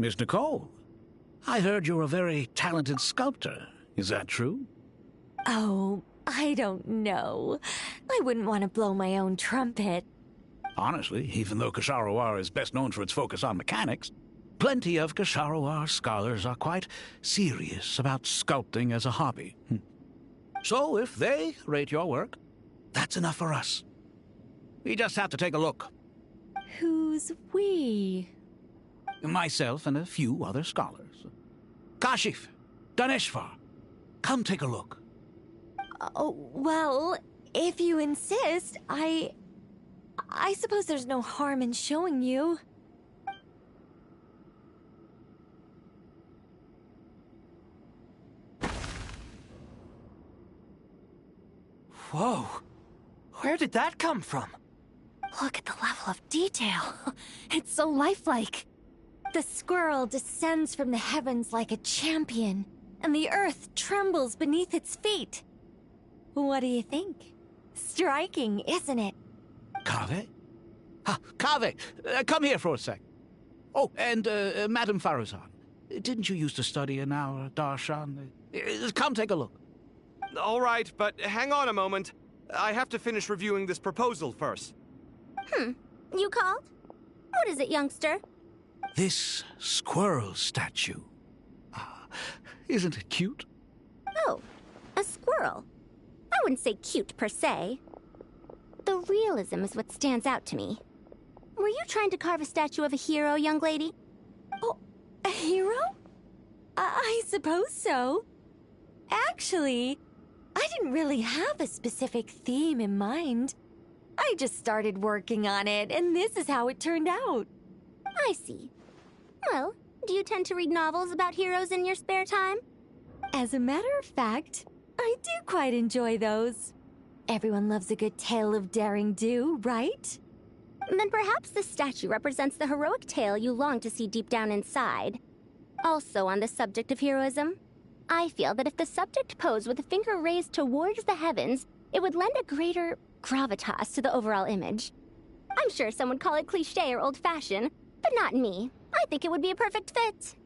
Miss Nicole, I heard you're a very talented sculptor. Is that true? Oh, I don't know. I wouldn't want to blow my own trumpet. Honestly, even though Kasharawar is best known for its focus on mechanics, plenty of Kasharawar scholars are quite serious about sculpting as a hobby. So if they rate your work, that's enough for us. We just have to take a look. Who's we? Myself and a few other scholars. Kashif, Daneshvar, come take a look. Oh, well, if you insist, I suppose there's no harm in showing you. Whoa! Where did that come from? Look at the level of detail. It's so lifelike. The squirrel descends from the heavens like a champion, and the earth trembles beneath its feet. What do you think? Striking, isn't it? Kaveh? Kaveh, come here for a sec. Oh, and Madame Faruzan, didn't you used to study in our darshan? Come take a look. All right, but hang on a moment. I have to finish reviewing this proposal first. You called? What is it, youngster? This squirrel statue. Isn't it cute? Oh, a squirrel. I wouldn't say cute per se. The realism is what stands out to me. Were you trying to carve a statue of a hero, young lady? Oh, a hero? I suppose so. Actually, I didn't really have a specific theme in mind. I just started working on it, and this is how it turned out. I see. Well, do you tend to read novels about heroes in your spare time? As a matter of fact, I do quite enjoy those. Everyone loves a good tale of daring do, right? Then perhaps this statue represents the heroic tale you long to see deep down inside. Also on the subject of heroism, I feel that if the subject posed with a finger raised towards the heavens, it would lend a greater gravitas to the overall image. I'm sure some would call it cliché or old-fashioned, but not me. I think it would be a perfect fit.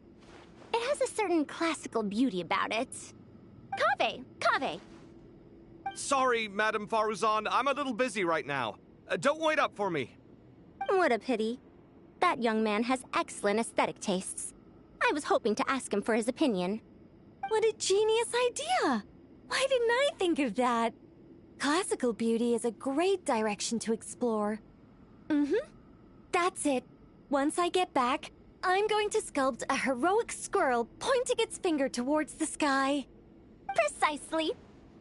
It has a certain classical beauty about it. Kaveh! Sorry, Madame Faruzan, I'm a little busy right now. Don't wait up for me. What a pity. That young man has excellent aesthetic tastes. I was hoping to ask him for his opinion. What a genius idea! Why didn't I think of that? Classical beauty is a great direction to explore. That's it. Once I get back, I'm going to sculpt a heroic squirrel pointing its finger towards the sky. Precisely.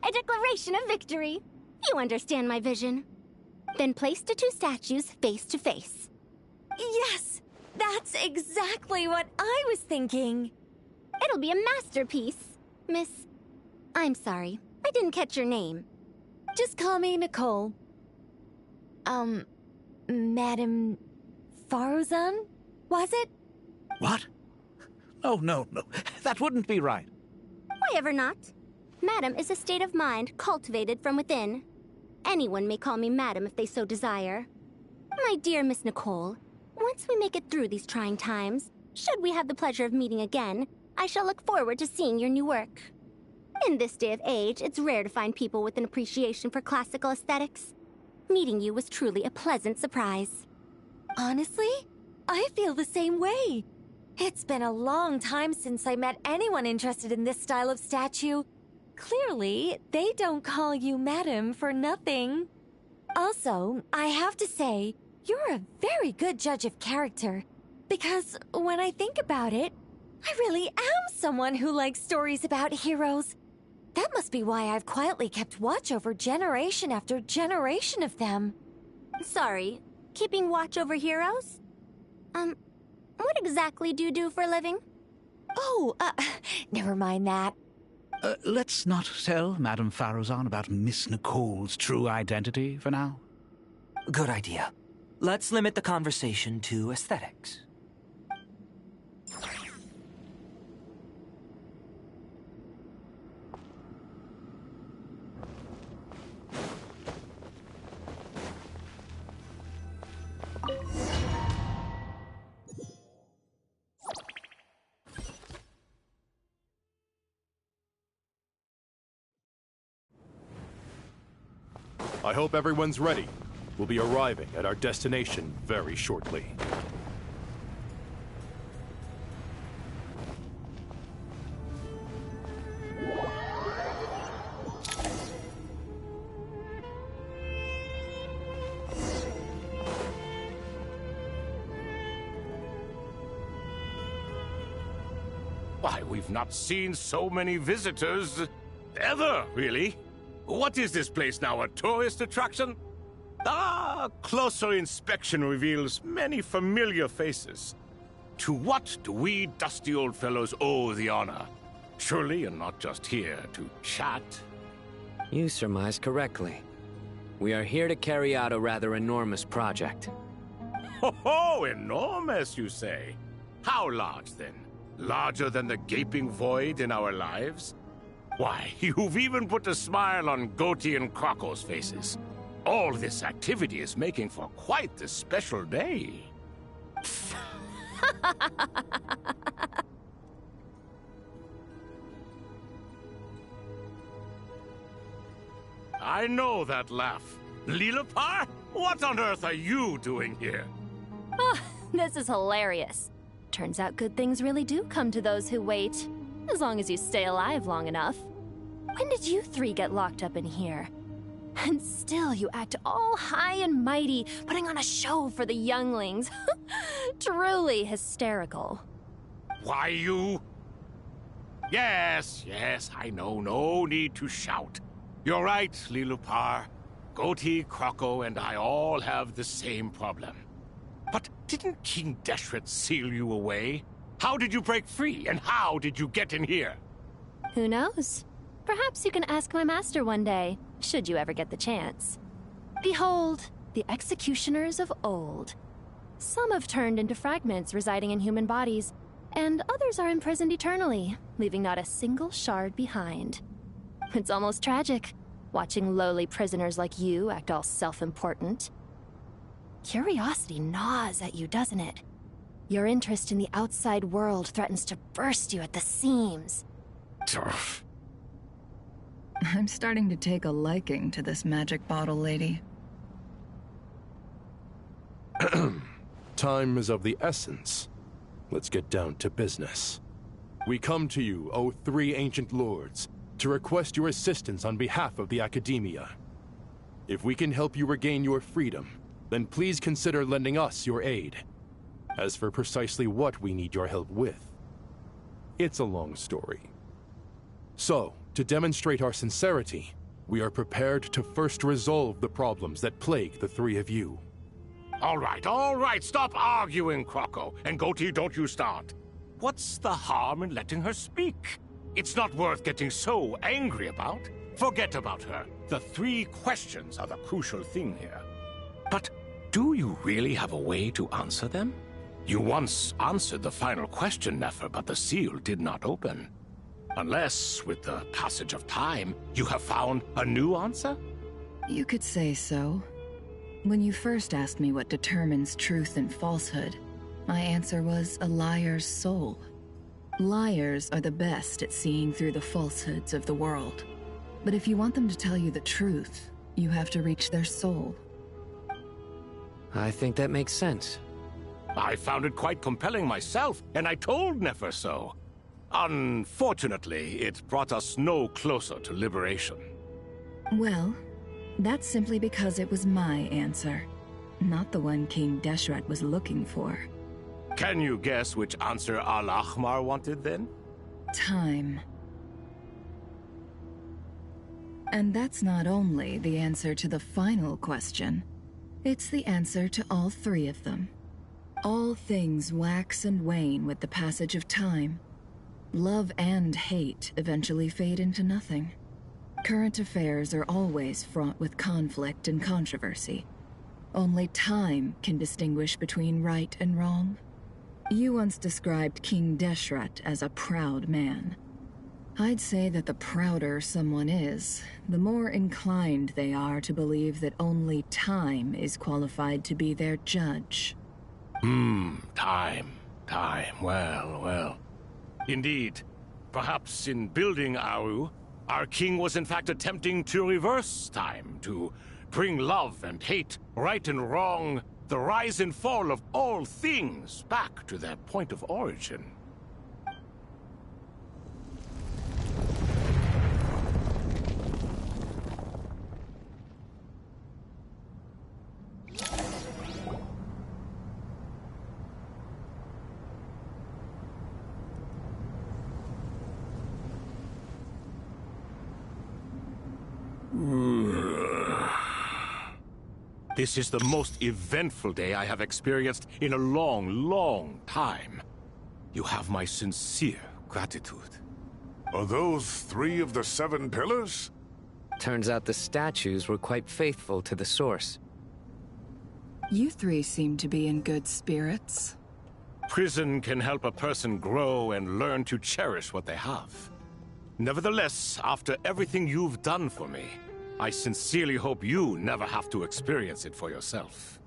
A declaration of victory. You understand my vision. Then place the two statues face to face. Yes! That's exactly what I was thinking. It'll be a masterpiece. Miss... I'm sorry. I didn't catch your name. Just call me Nicole. Madame Faruzan? Was it? What? Oh, no. That wouldn't be right. Why ever not? Madam is a state of mind cultivated from within. Anyone may call me Madam if they so desire. My dear Miss Nicole, once we make it through these trying times, should we have the pleasure of meeting again, I shall look forward to seeing your new work. In this day of age, it's rare to find people with an appreciation for classical aesthetics. Meeting you was truly a pleasant surprise. Honestly, I feel the same way. It's been a long time since I met anyone interested in this style of statue. Clearly, they don't call you Madam for nothing. Also, I have to say, you're a very good judge of character. Because when I think about it, I really am someone who likes stories about heroes. That must be why I've quietly kept watch over generation after generation of them. Sorry, keeping watch over heroes? What exactly do you do for a living? Oh, never mind that. Let's not tell Madame Faruzan about Miss Nicole's true identity for now. Good idea. Let's limit the conversation to aesthetics. I hope everyone's ready. We'll be arriving at our destination very shortly. Why, we've not seen so many visitors ever, really. What is this place now, a tourist attraction? Ah, closer inspection reveals many familiar faces. To what do we dusty old fellows owe the honor? Surely you're not just here to chat. You surmise correctly. We are here to carry out a rather enormous project. Ho, enormous, you say? How large, then? Larger than the gaping void in our lives? Why, you've even put a smile on Goatee and Crocco's faces. All this activity is making for quite the special day. I know that laugh. Lilipar? What on earth are you doing here? Oh, this is hilarious. Turns out good things really do come to those who wait. As long as you stay alive long enough. When did you three get locked up in here? And still you act all high and mighty, putting on a show for the younglings. Truly hysterical. Why, you... Yes, I know. No need to shout. You're right, Lilipar. Goatee, Crocco, and I all have the same problem. But didn't King Deshret seal you away? How did you break free, and how did you get in here? Who knows? Perhaps you can ask my master one day, should you ever get the chance. Behold, the executioners of old. Some have turned into fragments residing in human bodies, and others are imprisoned eternally, leaving not a single shard behind. It's almost tragic, watching lowly prisoners like you act all self-important. Curiosity gnaws at you, doesn't it? Your interest in the outside world threatens to burst you at the seams. Turf. I'm starting to take a liking to this magic bottle lady. Time is of the essence. Let's get down to business. We come to you, O three ancient lords, to request your assistance on behalf of the Academia. If we can help you regain your freedom, then please consider lending us your aid. As for precisely what we need your help with, it's a long story. So, to demonstrate our sincerity, we are prepared to first resolve the problems that plague the three of you. All right, stop arguing, Crocco. And Goatee, don't you start. What's the harm in letting her speak? It's not worth getting so angry about. Forget about her. The three questions are the crucial thing here. But do you really have a way to answer them? You once answered the final question, Nefer, but the seal did not open. Unless, with the passage of time, you have found a new answer? You could say so. When you first asked me what determines truth and falsehood, my answer was a liar's soul. Liars are the best at seeing through the falsehoods of the world. But if you want them to tell you the truth, you have to reach their soul. I think that makes sense. I found it quite compelling myself, and I told Nefer so. Unfortunately, it brought us no closer to liberation. Well, that's simply because it was my answer, not the one King Deshret was looking for. Can you guess which answer Al-Ahmar wanted then? Time. And that's not only the answer to the final question, it's the answer to all three of them. All things wax and wane with the passage of time. Love and hate eventually fade into nothing. Current affairs are always fraught with conflict and controversy. Only time can distinguish between right and wrong. You once described King Deshret as a proud man. I'd say that the prouder someone is, the more inclined they are to believe that only time is qualified to be their judge. Time. Well. Indeed. Perhaps in building Aru, our king was in fact attempting to reverse time, to bring love and hate, right and wrong, the rise and fall of all things back to their point of origin. This is the most eventful day I have experienced in a long, long time. You have my sincere gratitude. Are those 3 of the 7 pillars? Turns out the statues were quite faithful to the source. You 3 seem to be in good spirits. Prison can help a person grow and learn to cherish what they have. Nevertheless, after everything you've done for me, I sincerely hope you never have to experience it for yourself.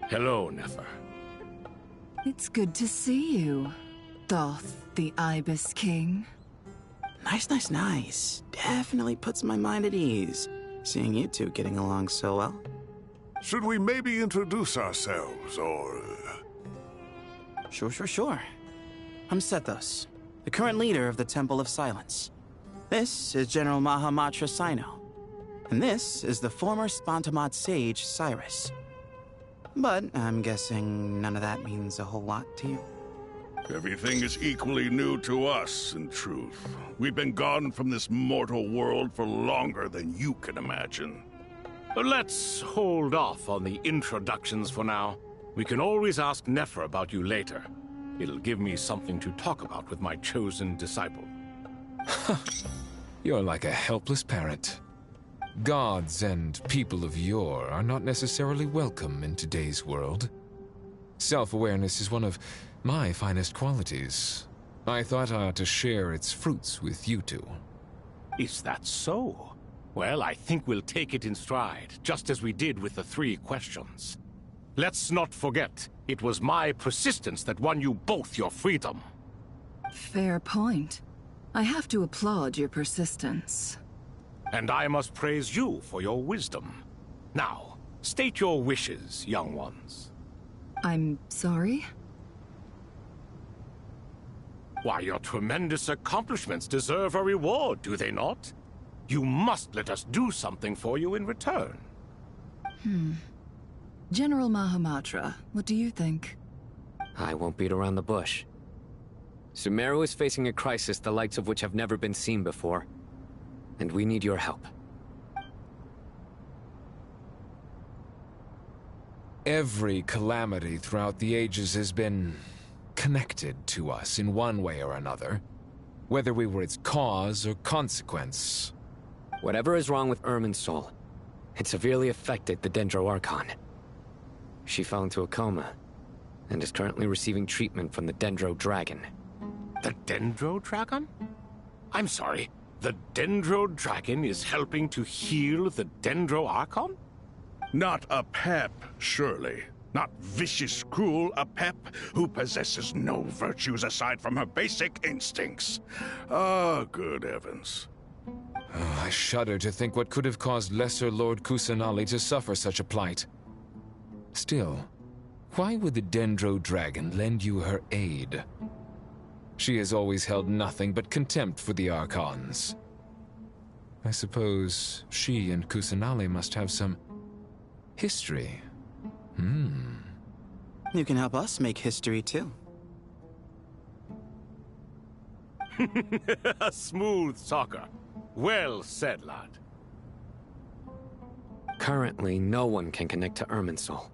Hello, Nefer. It's good to see you, Thoth, the Ibis King. Nice. Definitely puts my mind at ease, seeing you 2 getting along so well. Should we maybe introduce ourselves, or... Sure. I'm Sethos, the current leader of the Temple of Silence. This is General Mahamatra Sino, and this is the former Spantamad sage, Cyrus. But I'm guessing none of that means a whole lot to you. Everything is equally new to us, in truth. We've been gone from this mortal world for longer than you can imagine. Let's hold off on the introductions for now. We can always ask Nefer about you later. It'll give me something to talk about with my chosen disciple. You're like a helpless parent. Gods and people of yore are not necessarily welcome in today's world. Self-awareness is one of my finest qualities. I thought I ought to share its fruits with you 2. Is that so? Well, I think we'll take it in stride, just as we did with the 3 questions. Let's not forget, it was my persistence that won you both your freedom. Fair point. I have to applaud your persistence. And I must praise you for your wisdom. Now, state your wishes, young ones. I'm sorry? Why, your tremendous accomplishments deserve a reward, do they not? You must let us do something for you in return. General Mahamatra, what do you think? I won't beat around the bush. Sumeru is facing a crisis the likes of which have never been seen before. And we need your help. Every calamity throughout the ages has been connected to us in one way or another, whether we were its cause or consequence. Whatever is wrong with Irminsul, it severely affected the Dendro Archon. She fell into a coma, and is currently receiving treatment from the Dendro Dragon. The Dendro Dragon? I'm sorry, the Dendro Dragon is helping to heal the Dendro Archon? Not a pep, surely. Not vicious, cruel a pep who possesses no virtues aside from her basic instincts. Ah, good heavens. Oh, I shudder to think what could have caused Lesser Lord Kusanali to suffer such a plight. Still, why would the Dendro Dragon lend you her aid? She has always held nothing but contempt for the Archons. I suppose she and Kusanali must have some history. You can help us make history, too. A smooth talker. Well said, lad. Currently, no one can connect to Irminsul.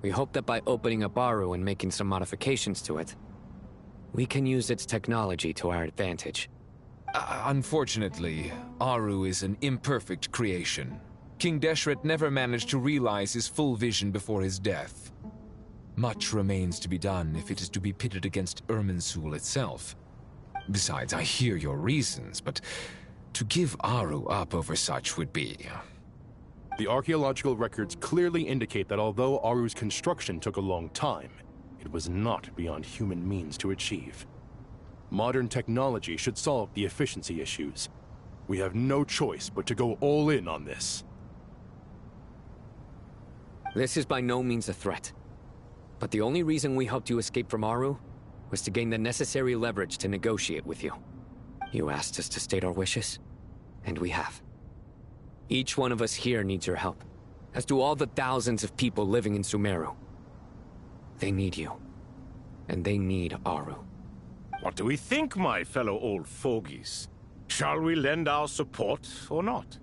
We hope that by opening up Aru and making some modifications to it, we can use its technology to our advantage. Unfortunately, Aru is an imperfect creation. King Deshret never managed to realize his full vision before his death. Much remains to be done if it is to be pitted against Irminsul itself. Besides, I hear your reasons, but to give Aru up over such would be... The archaeological records clearly indicate that although Aru's construction took a long time, it was not beyond human means to achieve. Modern technology should solve the efficiency issues. We have no choice but to go all in on this. This is by no means a threat. But the only reason we helped you escape from Aru was to gain the necessary leverage to negotiate with you. You asked us to state our wishes, and we have. Each one of us here needs your help, as do all the thousands of people living in Sumeru. They need you, and they need Aru. What do we think, my fellow old fogies? Shall we lend our support or not?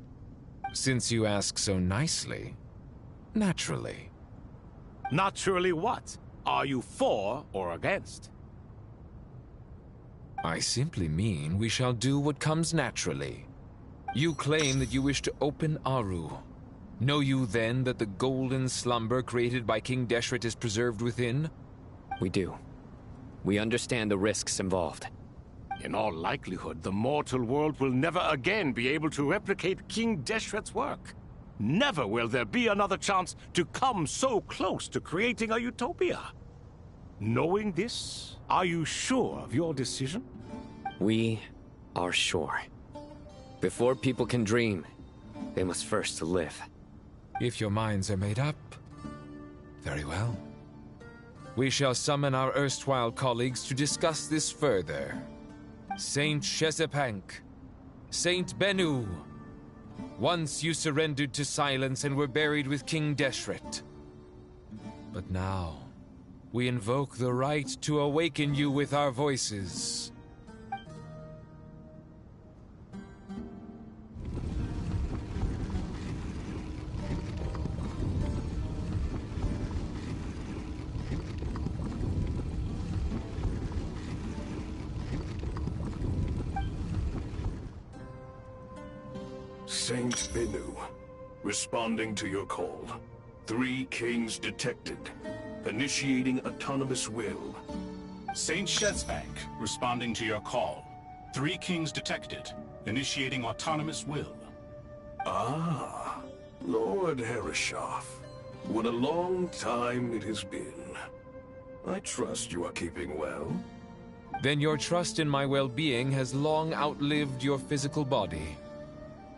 Since you ask so nicely, naturally. Naturally what? Are you for or against? I simply mean we shall do what comes naturally. You claim that you wish to open Aru. Know you then that the golden slumber created by King Deshret is preserved within? We do. We understand the risks involved. In all likelihood, the mortal world will never again be able to replicate King Deshret's work. Never will there be another chance to come so close to creating a utopia. Knowing this, are you sure of your decision? We are sure. Before people can dream, they must first live. If your minds are made up, very well. We shall summon our erstwhile colleagues to discuss this further. Saint Shezepank, Saint Bennu, once you surrendered to silence and were buried with King Deshret. But now, we invoke the right to awaken you with our voices. Saint Bennu, responding to your call. 3 kings detected. Initiating autonomous will. Saint Shezbank, responding to your call. 3 kings detected. Initiating autonomous will. Ah, Lord Herreshoff. What a long time it has been. I trust you are keeping well. Then your trust in my well-being has long outlived your physical body.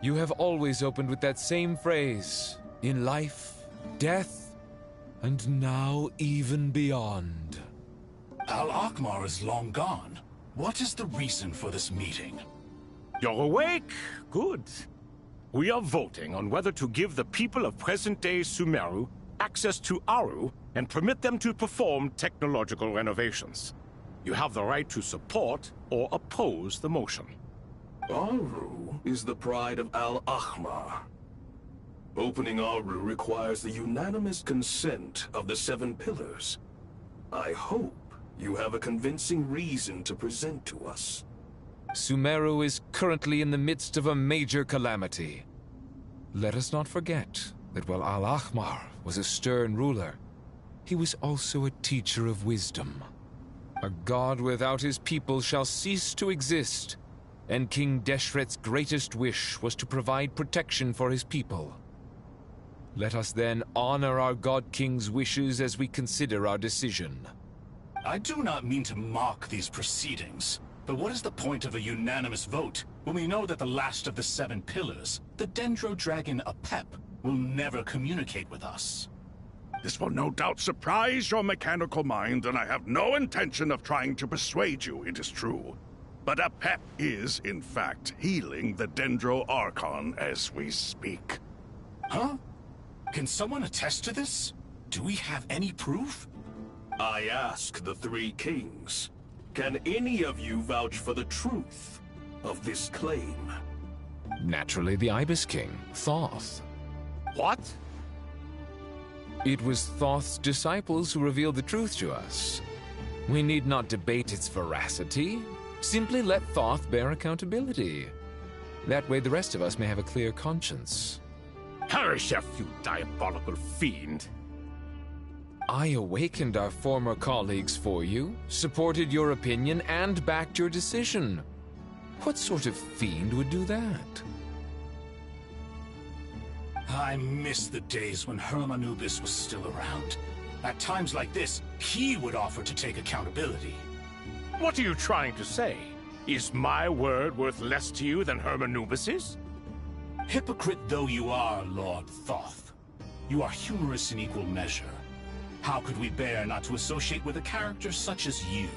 You have always opened with that same phrase, in life, death, and now even beyond. Al-Akmar is long gone. What is the reason for this meeting? You're awake? Good. We are voting on whether to give the people of present-day Sumeru access to Aru and permit them to perform technological renovations. You have the right to support or oppose the motion. Aru is the pride of Al-Ahmar. Opening Aru requires the unanimous consent of the 7 pillars. I hope you have a convincing reason to present to us. Sumeru is currently in the midst of a major calamity. Let us not forget that while Al-Ahmar was a stern ruler, he was also a teacher of wisdom. A god without his people shall cease to exist, and King Deshret's greatest wish was to provide protection for his people. Let us then honor our God King's wishes as we consider our decision. I do not mean to mock these proceedings, but what is the point of a unanimous vote when we know that the last of the 7 pillars, the Dendro Dragon Apep, will never communicate with us? This will no doubt surprise your mechanical mind, and I have no intention of trying to persuade you it is true. But Apep is, in fact, healing the Dendro Archon as we speak. Huh? Can someone attest to this? Do we have any proof? I ask the 3 kings. Can any of you vouch for the truth of this claim? Naturally, the Ibis King, Thoth. What? It was Thoth's disciples who revealed the truth to us. We need not debate its veracity. Simply let Thoth bear accountability. That way the rest of us may have a clear conscience. Herreshoff, you diabolical fiend! I awakened our former colleagues for you, supported your opinion, and backed your decision. What sort of fiend would do that? I miss the days when Hermanubis was still around. At times like this, he would offer to take accountability. What are you trying to say? Is my word worth less to you than Hermanubis's? Hypocrite though you are, Lord Thoth, you are humorous in equal measure. How could we bear not to associate with a character such as you?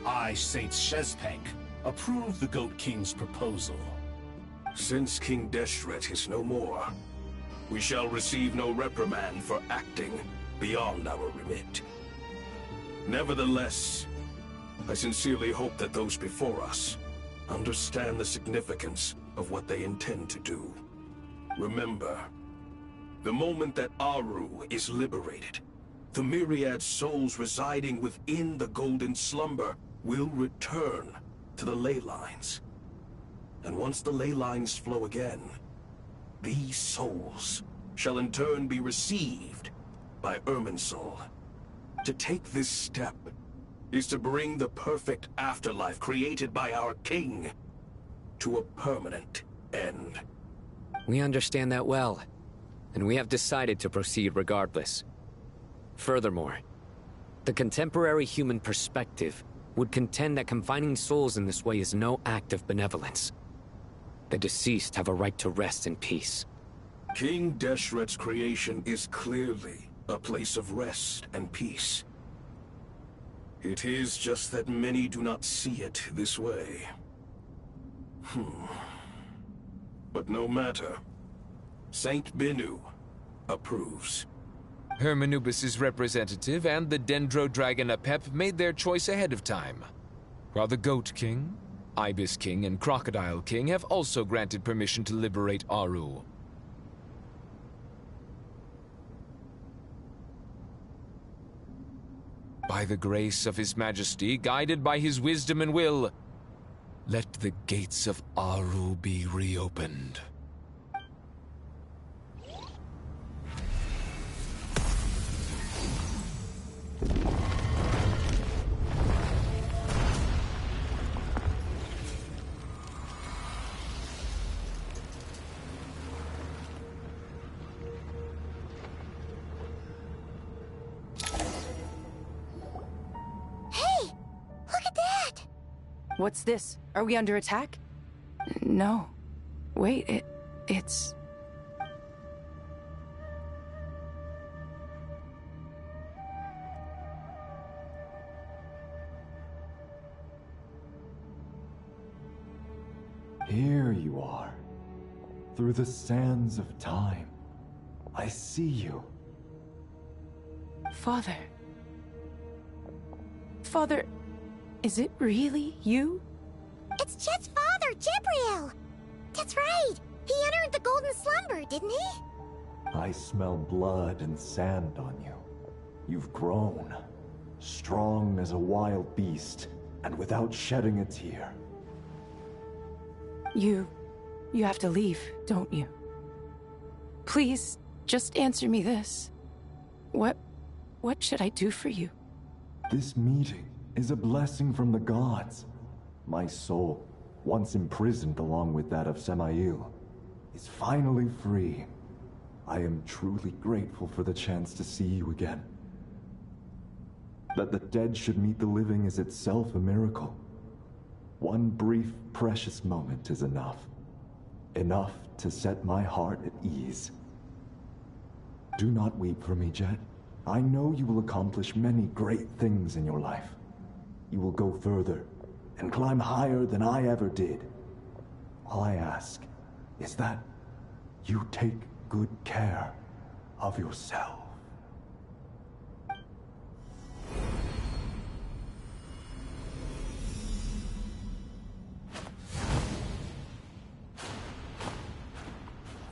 I, Saint Shezpank, approve the Goat King's proposal. Since King Deshret is no more, we shall receive no reprimand for acting beyond our remit. Nevertheless, I sincerely hope that those before us understand the significance of what they intend to do. Remember, the moment that Aru is liberated, the myriad souls residing within the Golden Slumber will return to the ley lines. And once the ley lines flow again, these souls shall in turn be received by Irminsul. To take this step is to bring the perfect afterlife created by our king to a permanent end. We understand that well, and we have decided to proceed regardless. Furthermore, the contemporary human perspective would contend that confining souls in this way is no act of benevolence. The deceased have a right to rest in peace. King Deshret's creation is clearly a place of rest and peace. It is just that many do not see it this way. But no matter. Saint Binu approves. Hermanubis' representative and the Dendro Dragon Apep made their choice ahead of time, while the Goat King, Ibis King, and Crocodile King have also granted permission to liberate Aru. By the grace of His Majesty, guided by his wisdom and will, let the gates of Aru be reopened. What's this? Are we under attack? No. Wait, it's... Here you are. Through the sands of time. I see you. Father. Father, is it really you? It's Chet's father, Jibriel! That's right! He entered the Golden Slumber, didn't he? I smell blood and sand on you. You've grown. Strong as a wild beast, and without shedding a tear. You have to leave, don't you? Please, just answer me this. What should I do for you? This meeting is a blessing from the gods. My soul, once imprisoned along with that of Samael, is finally free. I am truly grateful for the chance to see you again. That the dead should meet the living is itself a miracle. One brief, precious moment is enough. Enough to set my heart at ease. Do not weep for me, Jet. I know you will accomplish many great things in your life. You will go further and climb higher than I ever did. All I ask is that you take good care of yourself.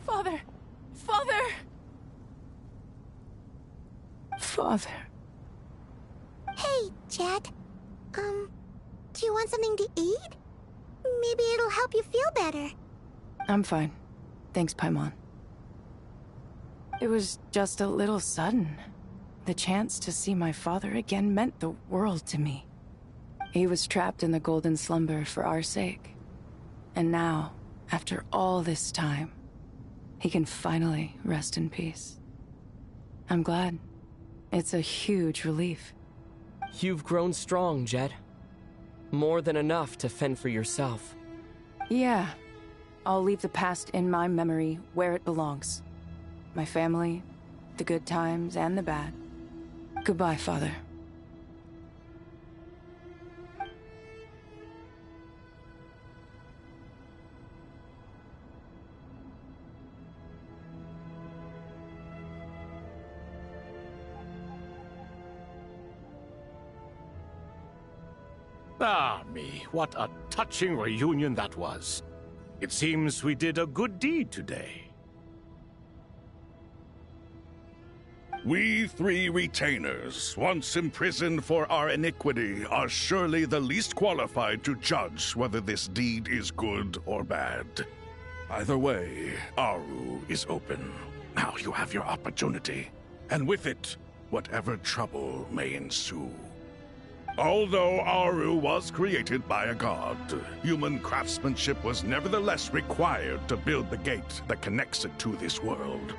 Father! Father! Father. Hey, Jet. Do you want something to eat? Maybe it'll help you feel better. I'm fine. Thanks, Paimon. It was just a little sudden. The chance to see my father again meant the world to me. He was trapped in the Golden Slumber for our sake. And now, after all this time, he can finally rest in peace. I'm glad. It's a huge relief. You've grown strong, Jet. More than enough to fend for yourself. Yeah. I'll leave the past in my memory where it belongs. My family, the good times and the bad. Goodbye, Father. Ah, me, what a touching reunion that was. It seems we did a good deed today. We three retainers, once imprisoned for our iniquity, are surely the least qualified to judge whether this deed is good or bad. Either way, Aru is open. Now you have your opportunity, and with it, whatever trouble may ensue. Although Aru was created by a god, human craftsmanship was nevertheless required to build the gate that connects it to this world.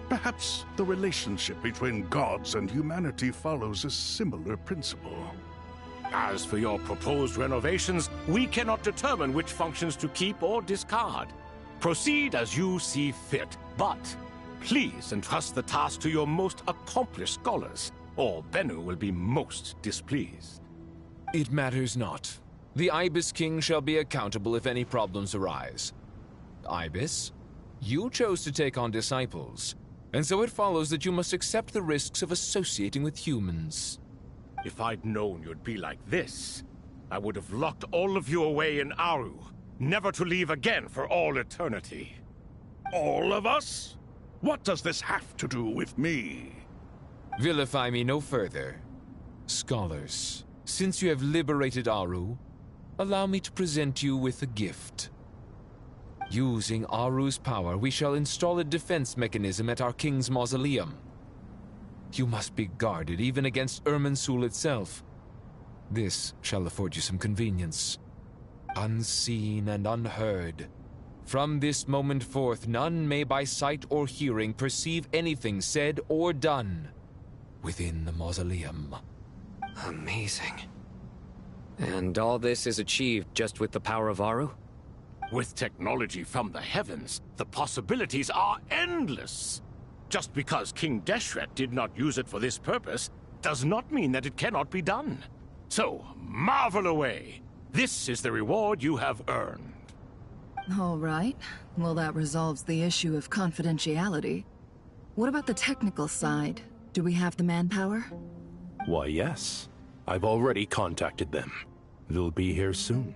Perhaps the relationship between gods and humanity follows a similar principle. As for your proposed renovations, we cannot determine which functions to keep or discard. Proceed as you see fit, but please entrust the task to your most accomplished scholars, or Bennu will be most displeased. It matters not. The Ibis King shall be accountable if any problems arise. Ibis, you chose to take on disciples, and so it follows that you must accept the risks of associating with humans. If I'd known you'd be like this, I would have locked all of you away in Aru, never to leave again for all eternity. All of us? What does this have to do with me? Vilify me no further. Scholars, since you have liberated Aru, allow me to present you with a gift. Using Aru's power, we shall install a defense mechanism at our king's mausoleum. You must be guarded even against Irminsul itself. This shall afford you some convenience. Unseen and unheard. From this moment forth, none may by sight or hearing perceive anything said or done within the mausoleum. Amazing. And all this is achieved just with the power of Aru? With technology from the heavens, the possibilities are endless. Just because King Deshret did not use it for this purpose does not mean that it cannot be done. So, marvel away. This is the reward you have earned. All right. Well, that resolves the issue of confidentiality. What about the technical side? Do we have the manpower? Why, yes. I've already contacted them. They'll be here soon.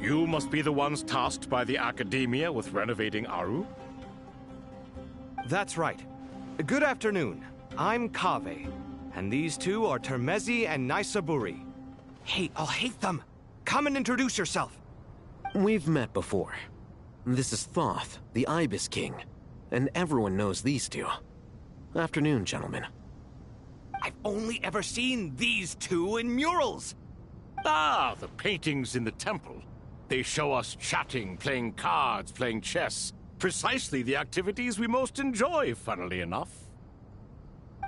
You must be the ones tasked by the Academia with renovating Aru? That's right. Good afternoon. I'm Kaveh, and these two are Termezi and Naisaburi. Hey, I'll hate them. Come and introduce yourself. We've met before. This is Thoth, the Ibis King, and everyone knows these two. Afternoon, gentlemen. I've only ever seen these two in murals. Ah, the paintings in the temple. They show us chatting, playing cards, playing chess. Precisely the activities we most enjoy, funnily enough.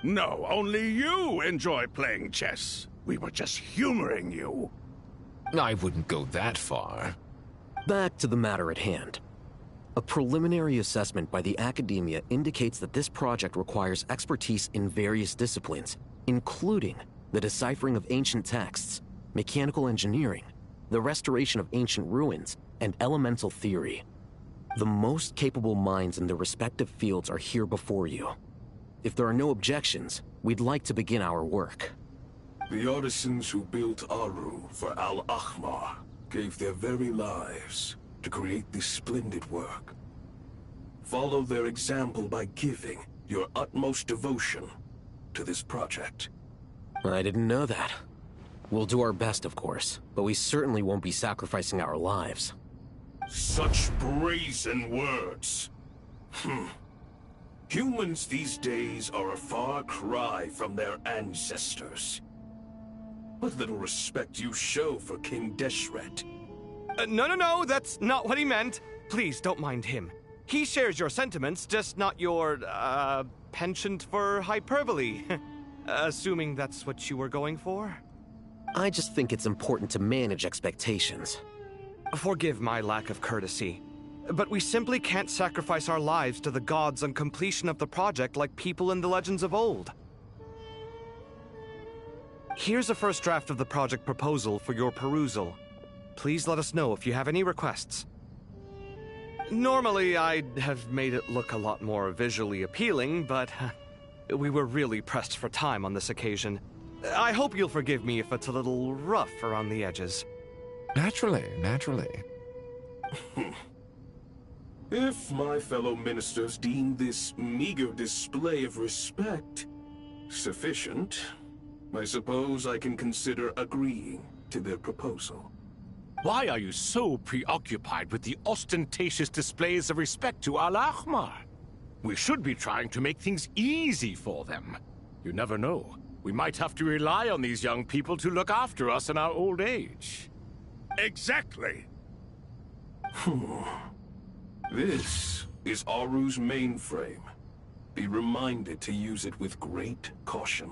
No, only you enjoy playing chess. We were just humoring you. I wouldn't go that far. Back to the matter at hand. A preliminary assessment by the Academia indicates that this project requires expertise in various disciplines, including the deciphering of ancient texts, mechanical engineering, the restoration of ancient ruins, and elemental theory. The most capable minds in their respective fields are here before you. If there are no objections, we'd like to begin our work. The artisans who built Aru for Al-Ahmar gave their very lives to create this splendid work. Follow their example by giving your utmost devotion to this project. I didn't know that. We'll do our best, of course, but we certainly won't be sacrificing our lives. Such brazen words. Humans these days are a far cry from their ancestors. What little respect you show for King Deshret. No, that's not what he meant. Please, don't mind him. He shares your sentiments, just not your, penchant for hyperbole. Assuming that's what you were going for? I just think it's important to manage expectations. Forgive my lack of courtesy, but we simply can't sacrifice our lives to the gods on completion of the project like people in the legends of old. Here's a first draft of the project proposal for your perusal. Please let us know if you have any requests. Normally, I'd have made it look a lot more visually appealing, but we were really pressed for time on this occasion. I hope you'll forgive me if it's a little rough around the edges. Naturally. If my fellow ministers deem this meager display of respect sufficient, I suppose I can consider agreeing to their proposal. Why are you so preoccupied with the ostentatious displays of respect to Al-Ahmar? We should be trying to make things easy for them. You never know. We might have to rely on these young people to look after us in our old age. Exactly. This is Aru's mainframe. Be reminded to use it with great caution.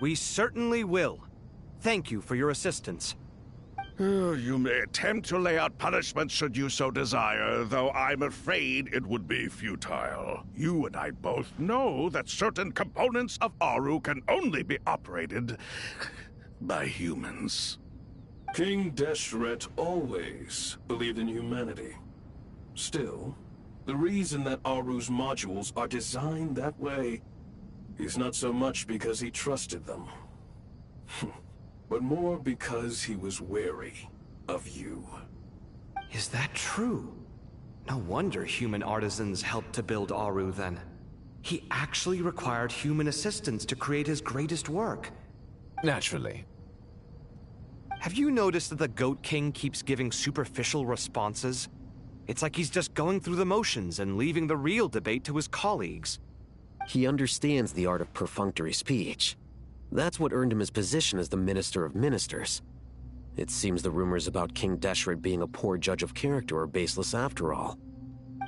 We certainly will. Thank you for your assistance. You may attempt to lay out punishment should you so desire, though I'm afraid it would be futile. You and I both know that certain components of Aru can only be operated by humans. King Deshret always believed in humanity. Still, the reason that Aru's modules are designed that way is not so much because he trusted them, but more because he was wary of you. Is that true? No wonder human artisans helped to build Aru then. He actually required human assistance to create his greatest work. Naturally. Have you noticed that the Goat King keeps giving superficial responses? It's like he's just going through the motions and leaving the real debate to his colleagues. He understands the art of perfunctory speech. That's what earned him his position as the Minister of Ministers. It seems the rumors about King Deshret being a poor judge of character are baseless after all.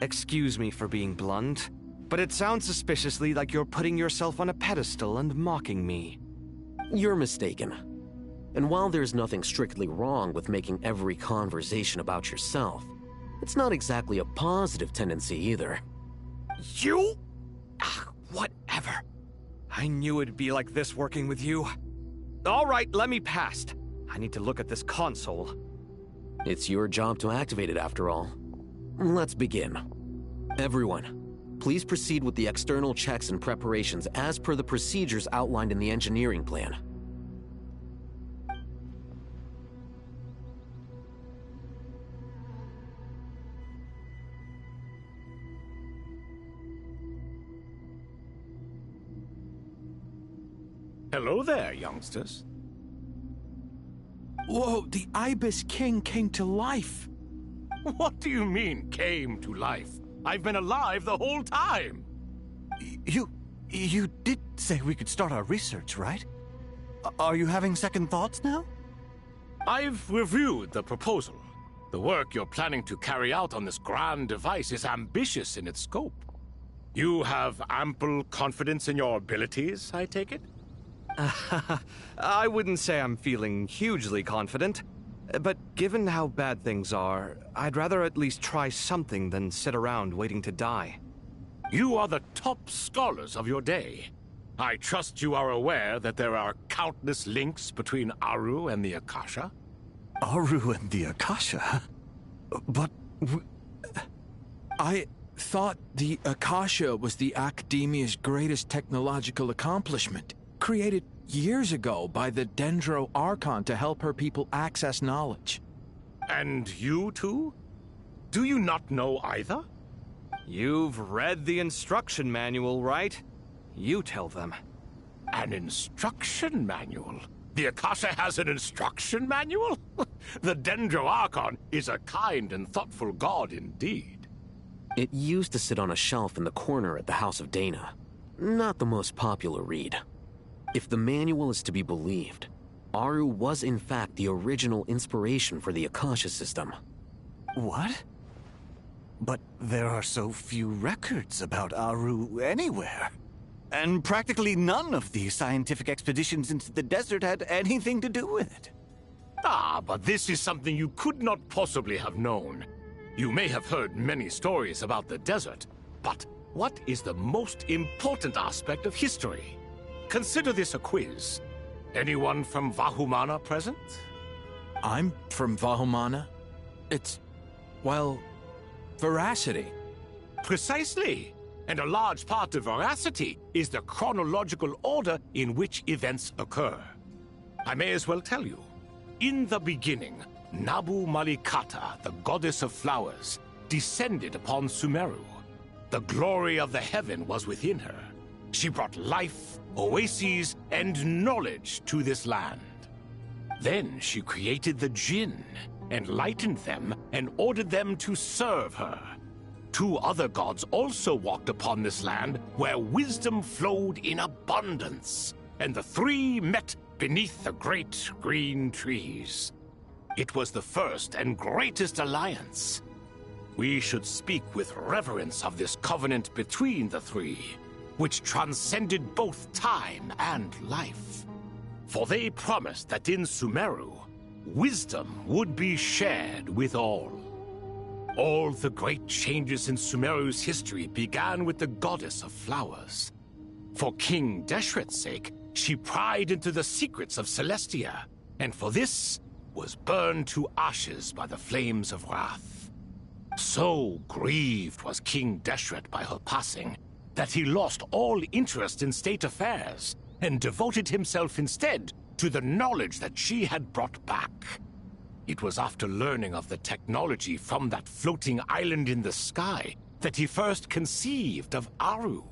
Excuse me for being blunt, but it sounds suspiciously like you're putting yourself on a pedestal and mocking me. You're mistaken. And while there's nothing strictly wrong with making every conversation about yourself, it's not exactly a positive tendency either. You? Whatever. I knew it'd be like this working with you. All right, let me past. I need to look at this console. It's your job to activate it after all. Let's begin. Everyone, please proceed with the external checks and preparations as per the procedures outlined in the engineering plan. Hello there, youngsters. Whoa, the Ibis King came to life. What do you mean, came to life? I've been alive the whole time. You did say we could start our research, right? Are you having second thoughts now? I've reviewed the proposal. The work you're planning to carry out on this grand device is ambitious in its scope. You have ample confidence in your abilities, I take it? I wouldn't say I'm feeling hugely confident. But given how bad things are, I'd rather at least try something than sit around waiting to die. You are the top scholars of your day. I trust you are aware that there are countless links between Aru and the Akasha? Aru and the Akasha? But... I thought the Akasha was the Academia's greatest technological accomplishment, created years ago by the Dendro Archon to help her people access knowledge. And you too? Do you not know either? You've read the instruction manual, right? You tell them. An instruction manual? The Akasha has an instruction manual? The Dendro Archon is a kind and thoughtful god indeed. It used to sit on a shelf in the corner at the House of Dana. Not the most popular read. If the manual is to be believed, Aru was in fact the original inspiration for the Akasha system. What? But there are so few records about Aru anywhere. And practically none of the scientific expeditions into the desert had anything to do with it. Ah, but this is something you could not possibly have known. You may have heard many stories about the desert, but what is the most important aspect of history? Consider this a quiz. Anyone from Vahumana present? I'm from Vahumana. It's, well, veracity. Precisely. And a large part of veracity is the chronological order in which events occur. I may as well tell you. In the beginning, Nabu Malikata, the goddess of flowers, descended upon Sumeru. The glory of the heaven was within her. She brought life, oases, and knowledge to this land. Then she created the Jinn, enlightened them, and ordered them to serve her. Two other gods also walked upon this land where wisdom flowed in abundance, and the three met beneath the great green trees. It was the first and greatest alliance. We should speak with reverence of this covenant between the three, which transcended both time and life. For they promised that in Sumeru, wisdom would be shared with all. All the great changes in Sumeru's history began with the goddess of flowers. For King Deshret's sake, she pried into the secrets of Celestia, and for this was burned to ashes by the flames of wrath. So grieved was King Deshret by her passing, that he lost all interest in state affairs, and devoted himself instead to the knowledge that she had brought back. It was after learning of the technology from that floating island in the sky that he first conceived of Aru.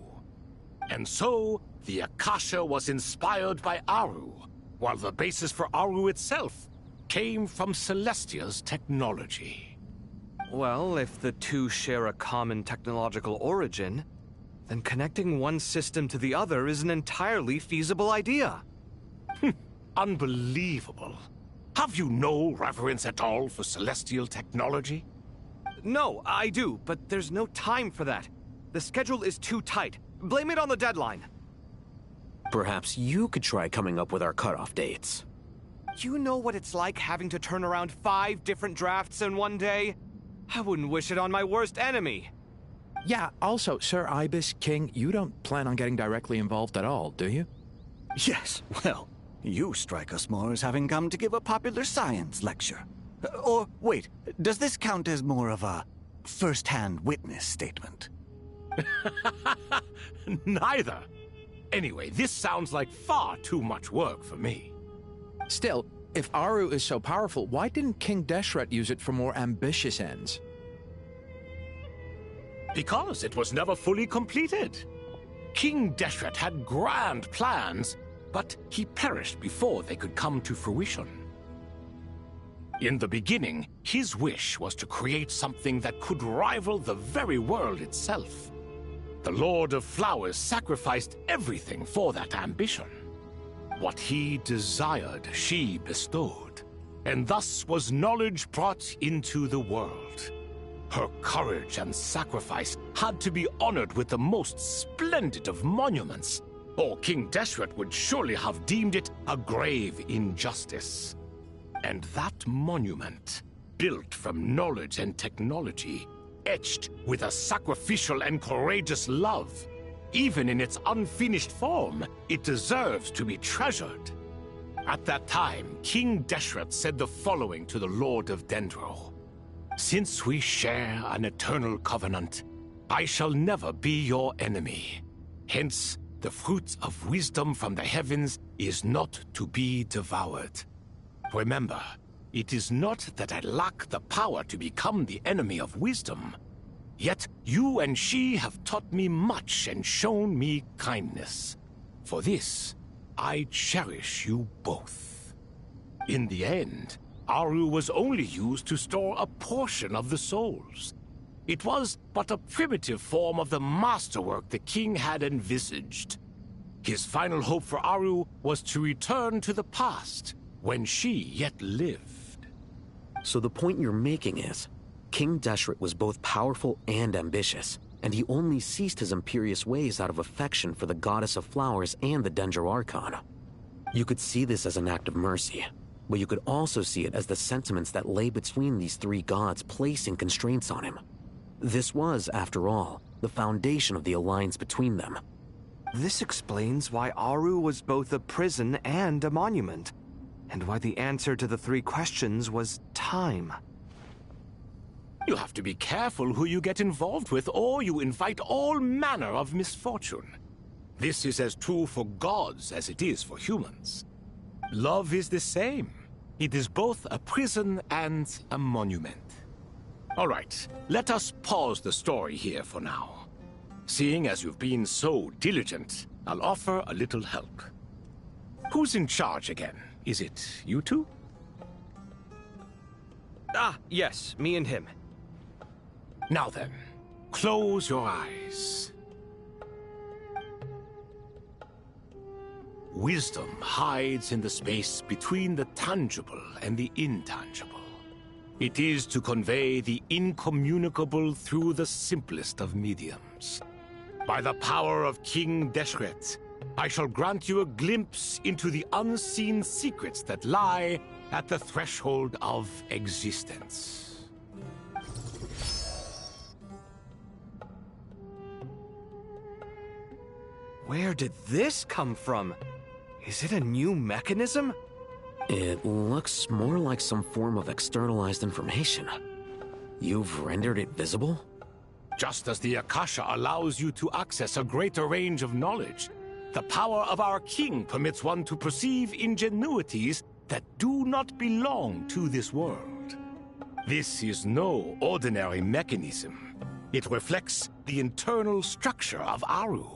And so, the Akasha was inspired by Aru, while the basis for Aru itself came from Celestia's technology. Well, if the two share a common technological origin, then connecting one system to the other is an entirely feasible idea. Unbelievable. Have you no reverence at all for celestial technology? No, I do, but there's no time for that. The schedule is too tight. Blame it on the deadline. Perhaps you could try coming up with our cutoff dates. You know what it's like having to turn around 5 different drafts in one day? I wouldn't wish it on my worst enemy. Yeah, also, Sir Ibis, King, you don't plan on getting directly involved at all, do you? Yes, well, you strike us more as having come to give a popular science lecture. Or, wait, does this count as more of a first-hand witness statement? Neither. Anyway, this sounds like far too much work for me. Still, if Aru is so powerful, why didn't King Deshret use it for more ambitious ends? Because it was never fully completed. King Deshret had grand plans, but he perished before they could come to fruition. In the beginning, his wish was to create something that could rival the very world itself. The Lord of Flowers sacrificed everything for that ambition. What he desired, she bestowed, and thus was knowledge brought into the world. Her courage and sacrifice had to be honored with the most splendid of monuments, or King Deshret would surely have deemed it a grave injustice. And that monument, built from knowledge and technology, etched with a sacrificial and courageous love, even in its unfinished form, it deserves to be treasured. At that time, King Deshret said the following to the Lord of Dendro. Since we share an eternal covenant, I shall never be your enemy. Hence, the fruit of wisdom from the heavens is not to be devoured. Remember, it is not that I lack the power to become the enemy of wisdom. Yet you and she have taught me much and shown me kindness. For this, I cherish you both. In the end, Aru was only used to store a portion of the souls. It was but a primitive form of the masterwork the king had envisaged. His final hope for Aru was to return to the past, when she yet lived. So the point you're making is, King Deshret was both powerful and ambitious, and he only ceased his imperious ways out of affection for the goddess of flowers and the Dendro Archon. You could see this as an act of mercy, but you could also see it as the sentiments that lay between these three gods placing constraints on him. This was, after all, the foundation of the alliance between them. This explains why Aru was both a prison and a monument, and why the answer to the three questions was time. You have to be careful who you get involved with, or you invite all manner of misfortune. This is as true for gods as it is for humans. Love is the same. It is both a prison and a monument. All right, let us pause the story here for now. Seeing as you've been so diligent, I'll offer a little help. Who's in charge again? Is it you two? Ah, yes, me and him. Now then, close your eyes. Wisdom hides in the space between the tangible and the intangible. It is to convey the incommunicable through the simplest of mediums. By the power of King Deshret, I shall grant you a glimpse into the unseen secrets that lie at the threshold of existence. Where did this come from? Is it a new mechanism? It looks more like some form of externalized information. You've rendered it visible? Just as the Akasha allows you to access a greater range of knowledge, the power of our king permits one to perceive ingenuities that do not belong to this world. This is no ordinary mechanism. It reflects the internal structure of Aru.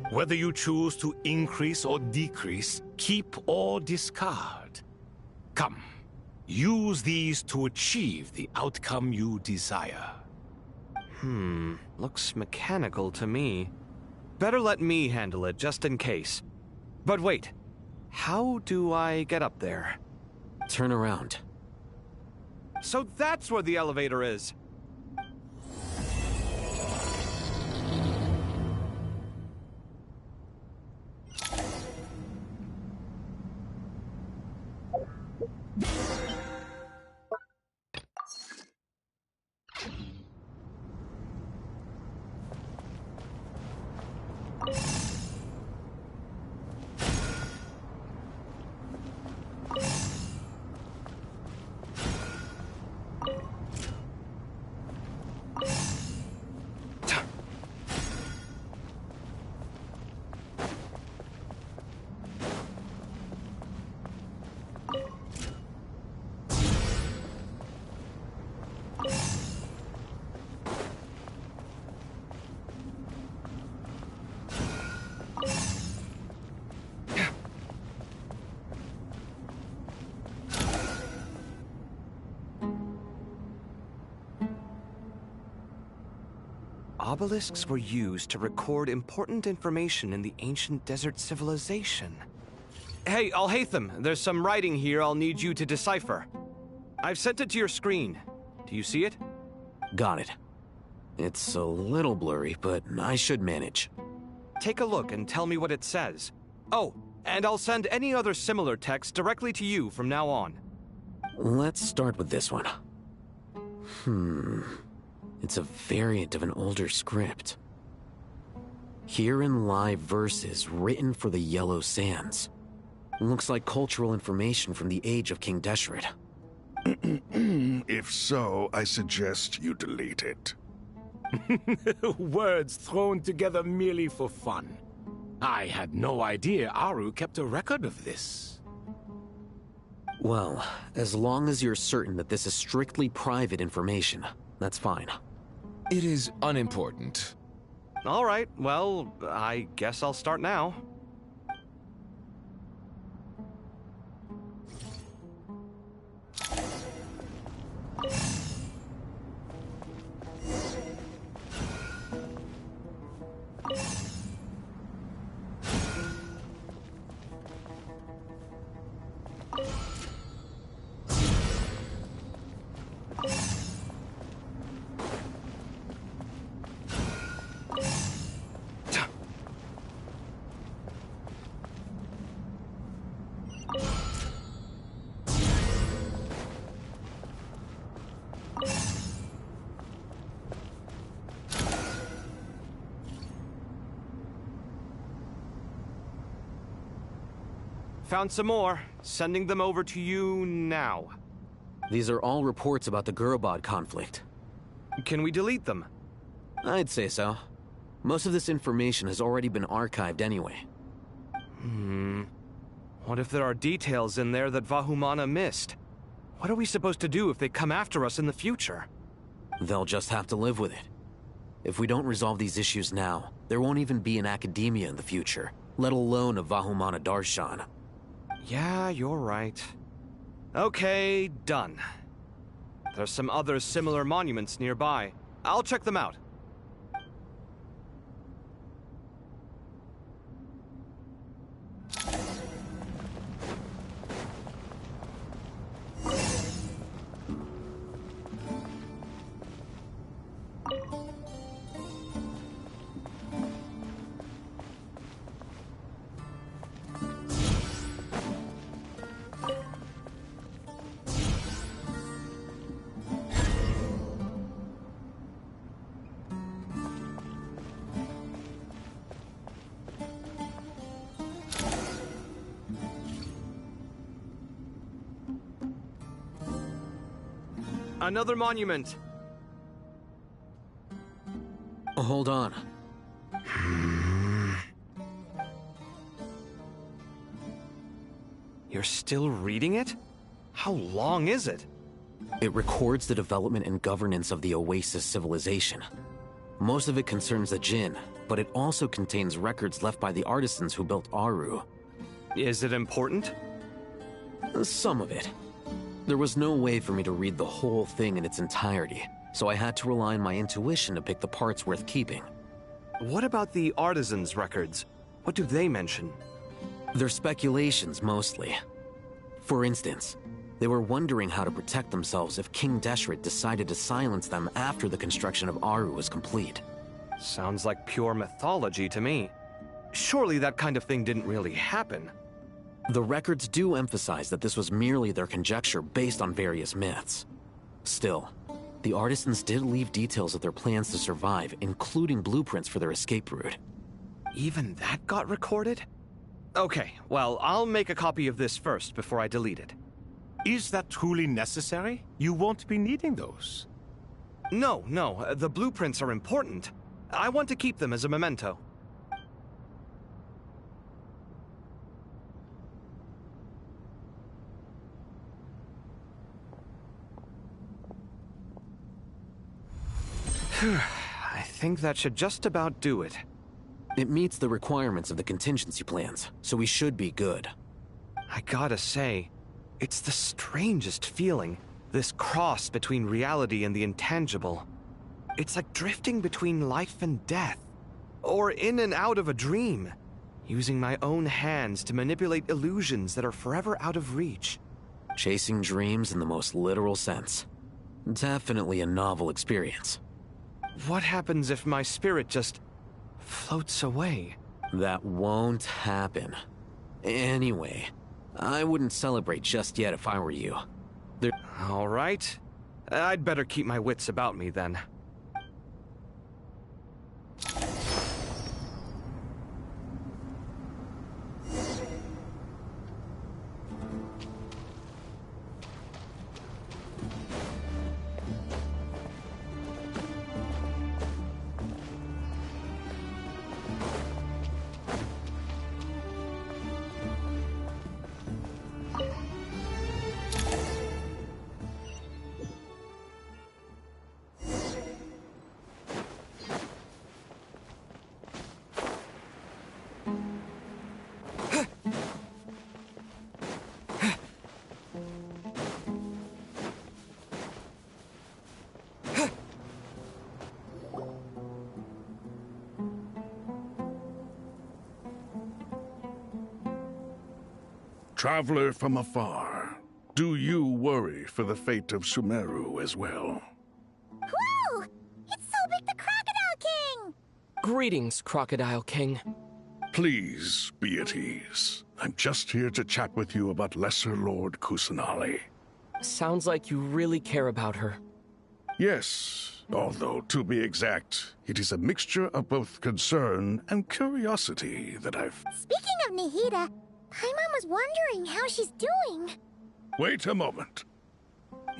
Whether you choose to increase or decrease, keep or discard. Come, use these to achieve the outcome you desire. Looks mechanical to me. Better let me handle it, just in case. But wait, how do I get up there? Turn around. So that's where the elevator is. Obelisks were used to record important information in the ancient desert civilization. Hey, Alhaitham, there's some writing here I'll need you to decipher. I've sent it to your screen. Do you see it? Got it. It's a little blurry, but I should manage. Take a look and tell me what it says. Oh, and I'll send any other similar text directly to you from now on. Let's start with this one. It's a variant of an older script. Here in live verses written for the Yellow Sands. Looks like cultural information from the age of King Deshret. If so, I suggest you delete it. Words thrown together merely for fun. I had no idea Aru kept a record of this. Well, as long as you're certain that this is strictly private information, that's fine. It is unimportant. All right, well, I guess I'll start now. Found some more. Sending them over to you now. These are all reports about the Gurubad conflict. Can we delete them? I'd say so. Most of this information has already been archived anyway. What if there are details in there that Vahumana missed? What are we supposed to do if they come after us in the future? They'll just have to live with it. If we don't resolve these issues now, there won't even be an academia in the future, let alone a Vahumana Darshan. Yeah, you're right. Okay, done. There's some other similar monuments nearby. I'll check them out. Another monument. Hold on. You're still reading it? How long is it? It records the development and governance of the Oasis civilization. Most of it concerns the Jinn, but it also contains records left by the artisans who built Aru. Is it important? Some of it. There was no way for me to read the whole thing in its entirety, so I had to rely on my intuition to pick the parts worth keeping. What about the artisans' records? What do they mention? They're speculations, mostly. For instance, they were wondering how to protect themselves if King Deshret decided to silence them after the construction of Aru was complete. Sounds like pure mythology to me. Surely that kind of thing didn't really happen. The records do emphasize that this was merely their conjecture based on various myths. Still, the artisans did leave details of their plans to survive, including blueprints for their escape route. Even that got recorded? Okay, well, I'll make a copy of this first before I delete it. Is that truly necessary? You won't be needing those. No, the blueprints are important. I want to keep them as a memento. I think that should just about do it. It meets the requirements of the contingency plans, so we should be good. I gotta say, it's the strangest feeling, this cross between reality and the intangible. It's like drifting between life and death, or in and out of a dream, using my own hands to manipulate illusions that are forever out of reach. Chasing dreams in the most literal sense. Definitely a novel experience. What happens if my spirit just floats away? That won't happen. Anyway, I wouldn't celebrate just yet if I were you. All right. I'd better keep my wits about me then. Traveler from afar, do you worry for the fate of Sumeru as well? Whoa! It's Sobek the Crocodile King! Greetings, Crocodile King. Please be at ease. I'm just here to chat with you about Lesser Lord Kusanali. Sounds like you really care about her. Yes, although to be exact, it is a mixture of both concern and curiosity that I've... Speaking of Nahida, Paimon was wondering how she's doing. Wait a moment. What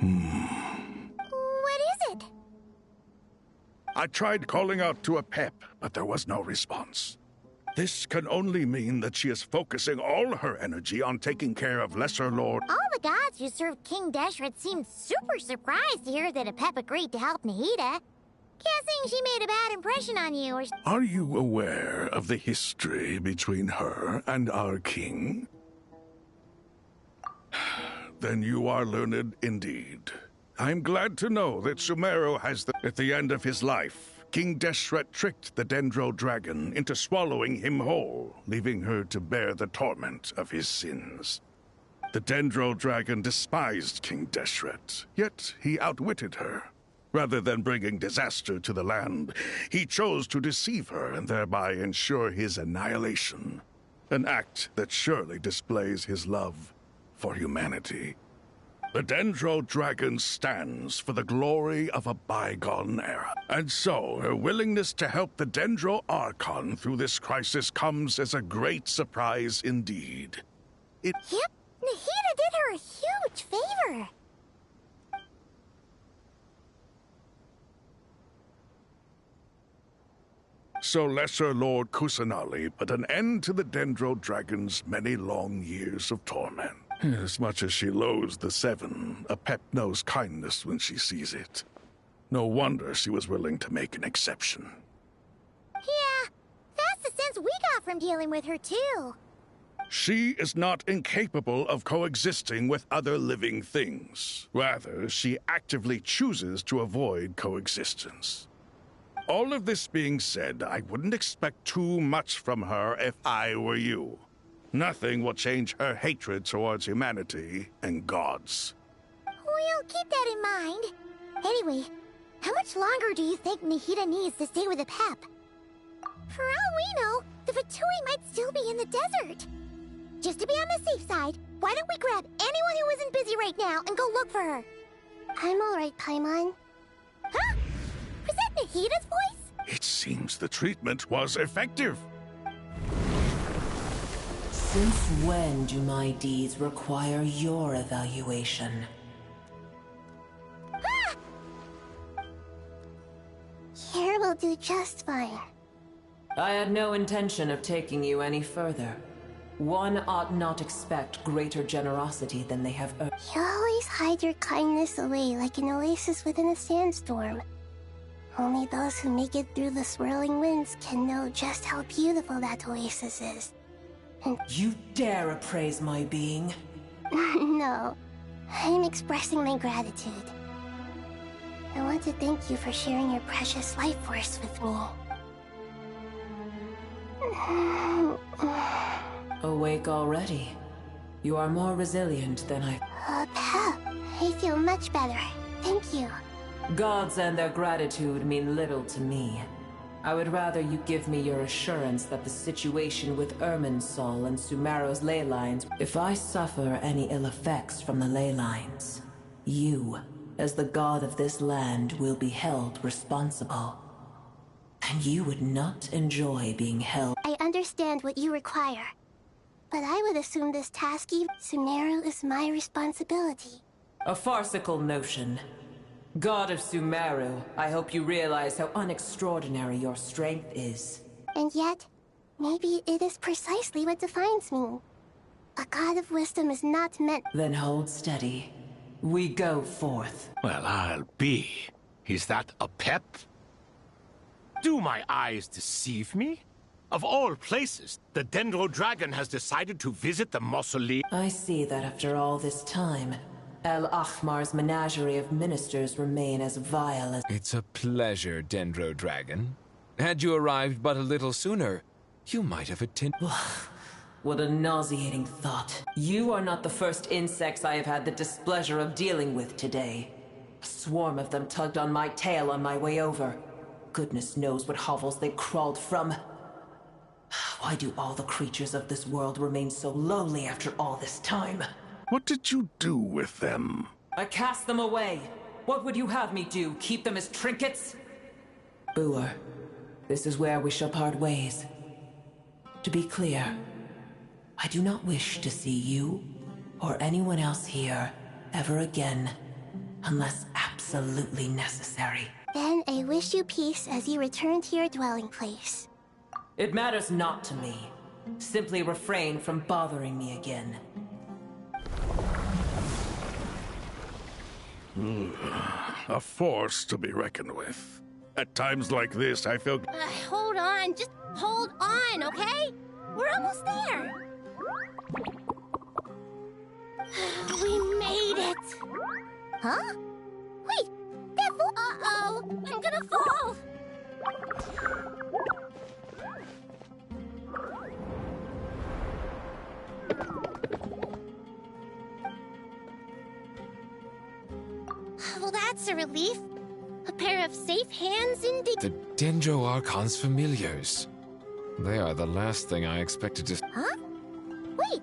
is it? I tried calling out to a pep, but there was no response. This can only mean that she is focusing all her energy on taking care of Lesser Lord... All the gods who served King Deshret seemed super surprised to hear that a pep agreed to help Nahida. Guessing she made a bad impression on you or... Are you aware of the history between her and our king? Then you are learned indeed. I'm glad to know that Sumeru has At the end of his life, King Deshret tricked the Dendro Dragon into swallowing him whole, leaving her to bear the torment of his sins. The Dendro Dragon despised King Deshret, yet he outwitted her. Rather than bringing disaster to the land, he chose to deceive her and thereby ensure his annihilation. An act that surely displays his love for humanity. The Dendro Dragon stands for the glory of a bygone era. And so, her willingness to help the Dendro Archon through this crisis comes as a great surprise indeed. Yep, Nahida did her a huge favor. So Lesser Lord Kusanali put an end to the Dendro Dragon's many long years of torment. As much as she loathes the Seven, a pep knows kindness when she sees it. No wonder she was willing to make an exception. Yeah, that's the sense we got from dealing with her too. She is not incapable of coexisting with other living things. Rather, she actively chooses to avoid coexistence. All of this being said, I wouldn't expect too much from her if I were you. Nothing will change her hatred towards humanity and gods. We'll keep that in mind. Anyway, how much longer do you think Nahida needs to stay with the pep? For all we know, the Fatui might still be in the desert. Just to be on the safe side, why don't we grab anyone who isn't busy right now and go look for her? I'm alright, Paimon. Huh? Was that Nahida's voice? It seems the treatment was effective. Since when do my deeds require your evaluation? Ah! Here will do just fine. I had no intention of taking you any further. One ought not expect greater generosity than they have earned. You always hide your kindness away like an oasis within a sandstorm. Only those who make it through the swirling winds can know just how beautiful that oasis is. And you dare appraise my being? No, I'm expressing my gratitude. I want to thank you for sharing your precious life force with me. Awake already? You are more resilient than I... Pep, I feel much better. Thank you. Gods and their gratitude mean little to me. I would rather you give me your assurance that the situation with Irminsul and Sumeru's ley lines... If I suffer any ill effects from the ley lines, You, as the god of this land, will be held responsible. And you would not enjoy being held. I understand what you require. But I would assume this task even Sumeru is my responsibility. A farcical notion. God of Sumeru, I hope you realize how unextraordinary your strength is. And yet, maybe it is precisely what defines me. A god of wisdom is not meant— Then hold steady. We go forth. Well, I'll be. Is that a pep? Do my eyes deceive me? Of all places, the Dendro Dragon has decided to visit the mausoleum. I see that after all this time, El Ahmar's menagerie of ministers remain as vile as— It's a pleasure, Dendro Dragon. Had you arrived but a little sooner, you might have attended— What a nauseating thought. You are not the first insects I have had the displeasure of dealing with today. A swarm of them tugged on my tail on my way over. Goodness knows what hovels they crawled from. Why do all the creatures of this world remain so lowly after all this time? What did you do with them? I cast them away. What would you have me do? Keep them as trinkets? Boer, this is where we shall part ways. To be clear, I do not wish to see you or anyone else here ever again, unless absolutely necessary. Then I wish you peace as you return to your dwelling place. It matters not to me. Simply refrain from bothering me again. A force to be reckoned with. At times like this, I feel... Hold on, just hold on, okay? We're almost there. We made it. Huh? Wait, that fool— Uh-oh, I'm gonna fall. Well, that's a relief. A pair of safe hands indeed. The Dendro Archon's familiars. They are the last thing I expected to— Huh? Wait,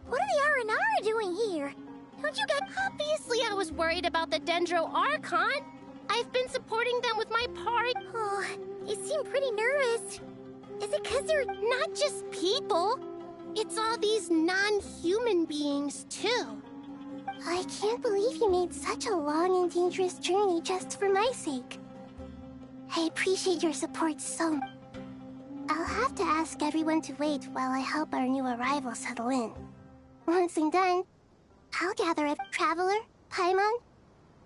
what are the R&R doing here? Don't you get— Obviously I was worried about the Dendro Archon. I've been supporting them with my part. Oh, you seem pretty nervous. Is it because they're not just people? It's all these non-human beings, too. I can't believe you made such a long and dangerous journey just for my sake. I appreciate your support so much. I'll have to ask everyone to wait while I help our new arrival settle in. Once I'm done, I'll gather a— Traveler, Paimon,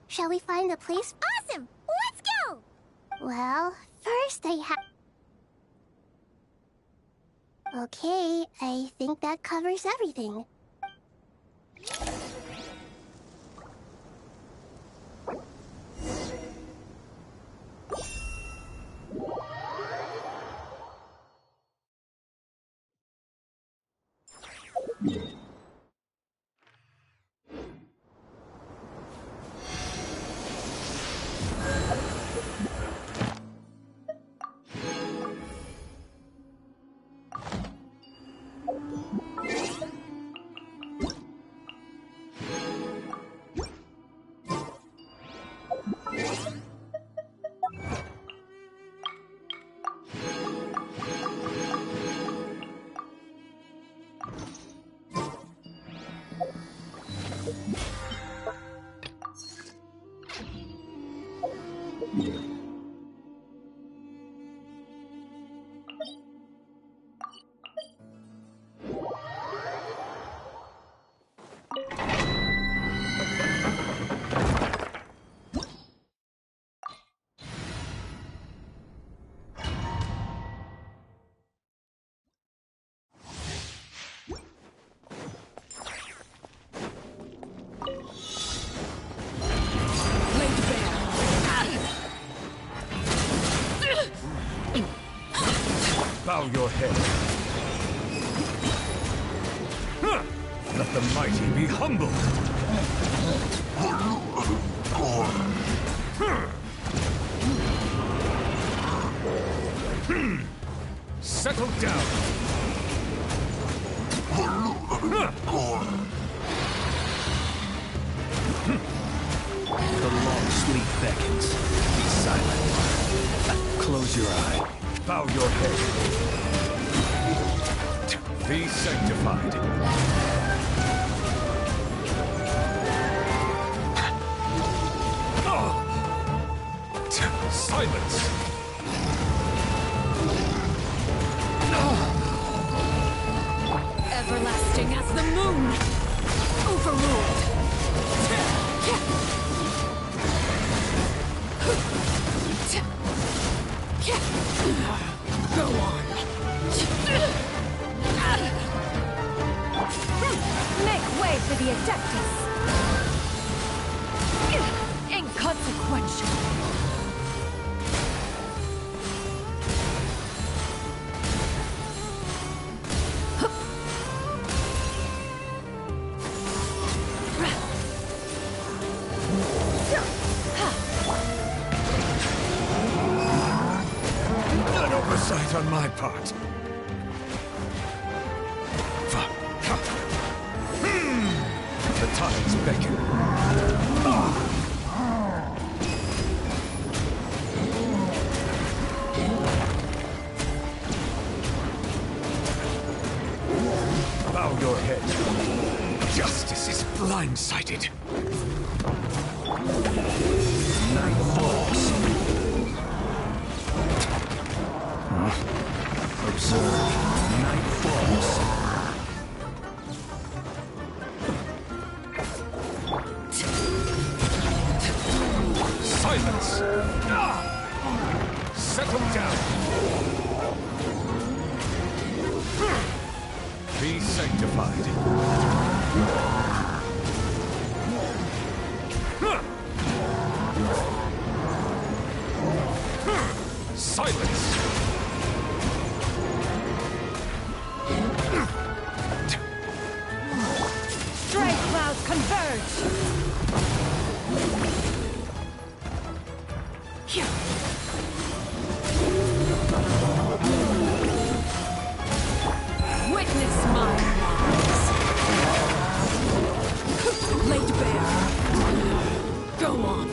shall we find a place— Awesome! Let's go! Well, first I have— Okay, I think that covers everything. Bow your head. Let the mighty be humbled. Settle down. sanctified. Silence! Everlasting as the moon! Overruled! Go on! Make way for the Adeptus! Inconsequential! An oversight on my part. The tides beckon. Bow your head. Justice is blindsided. Night falls. Observe. Night falls. Silence! Settle down! Be sanctified. Silence! Stray clouds converge! Witness my lies! Laid bare! Go on!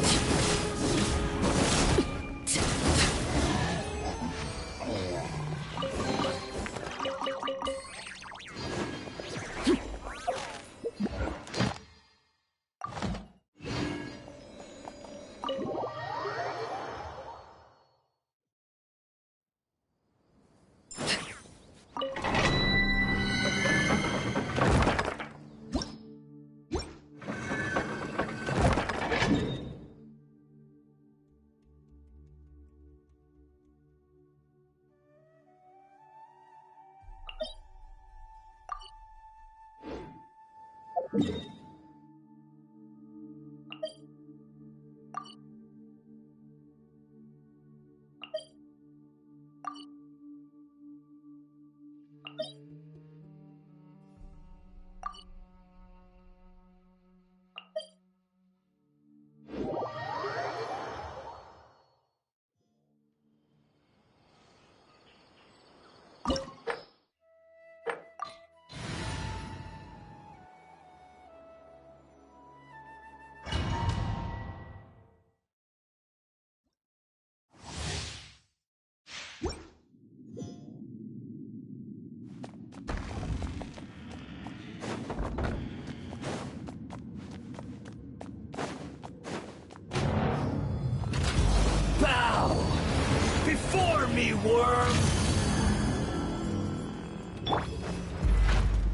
Before me, worm!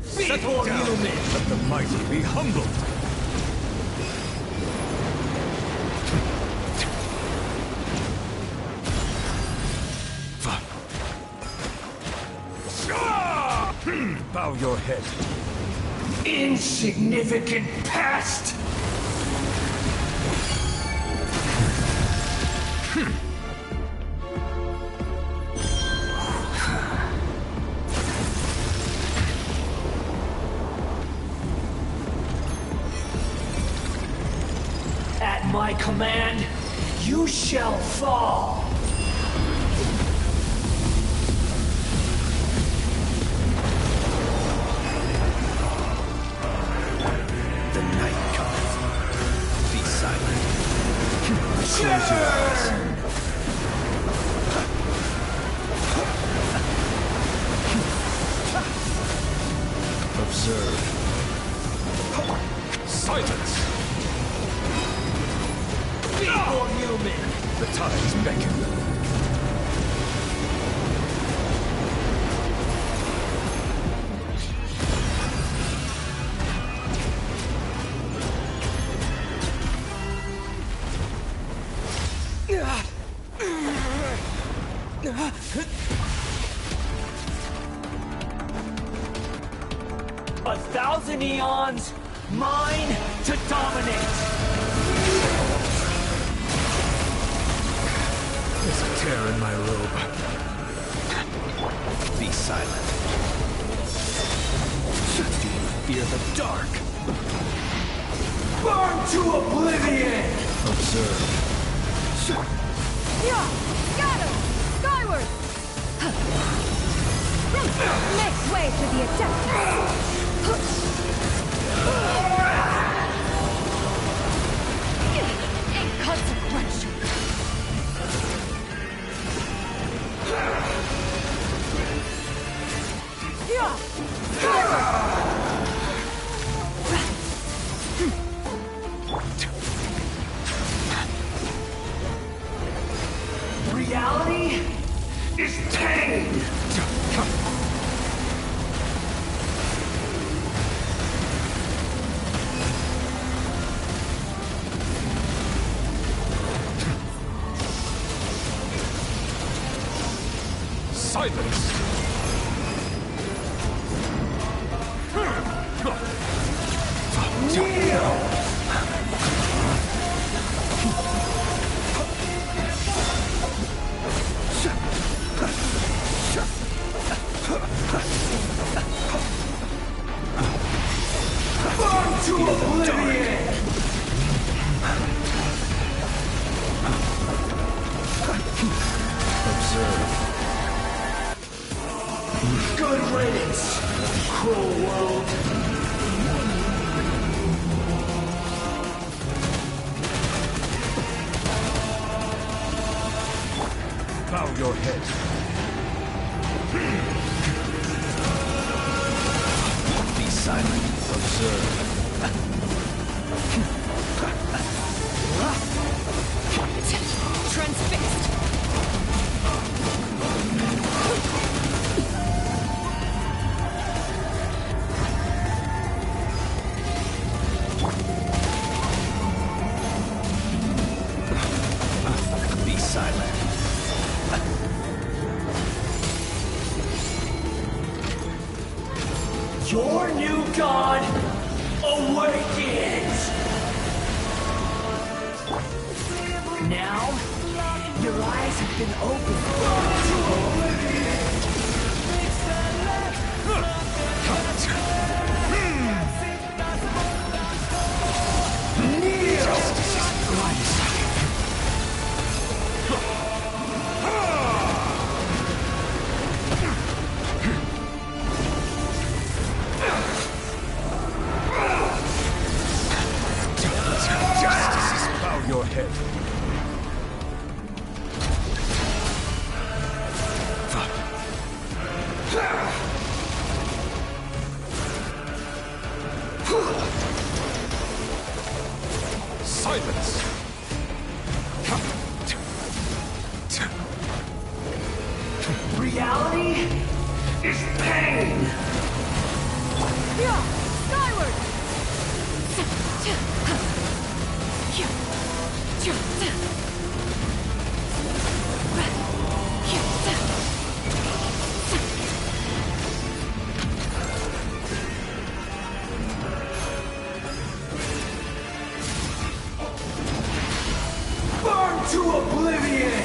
Settle down! Let the mighty be humbled! Bow your head. Insignificant past! At my command, you shall fall! The night cometh. Be silent. Close your eyes. Observe. Silence! Be more human! The tides beckon. A thousand eons, mine to dominate! There's a tear in my robe. Be silent. Do you fear the dark? Burn to oblivion! Observe. Yeah! Scatter! Skyward! Make way for the Adeptus! Inconsequential! Yeah! Reality is pain! Silence! Burn to oblivion! Observe. Good riddance, cruel world. Bow your head. Be silent. Observe. Transfixed! Be silent. Your new god awakens! Now, your eyes have been opened to oblivion! Kneel! Justice is blindsided. Justice is bow your head. Silence! Reality is pain! Yeah! Skyward! Burn to oblivion!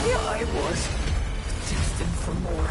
I was destined for more.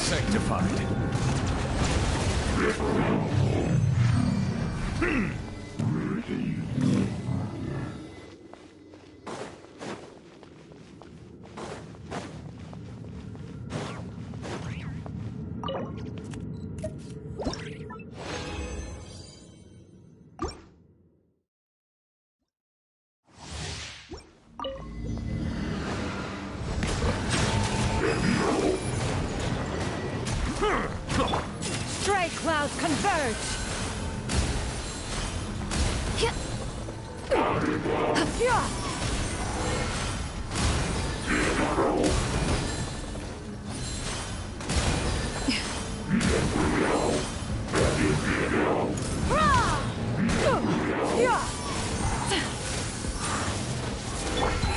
sanctified. Stray clouds converge!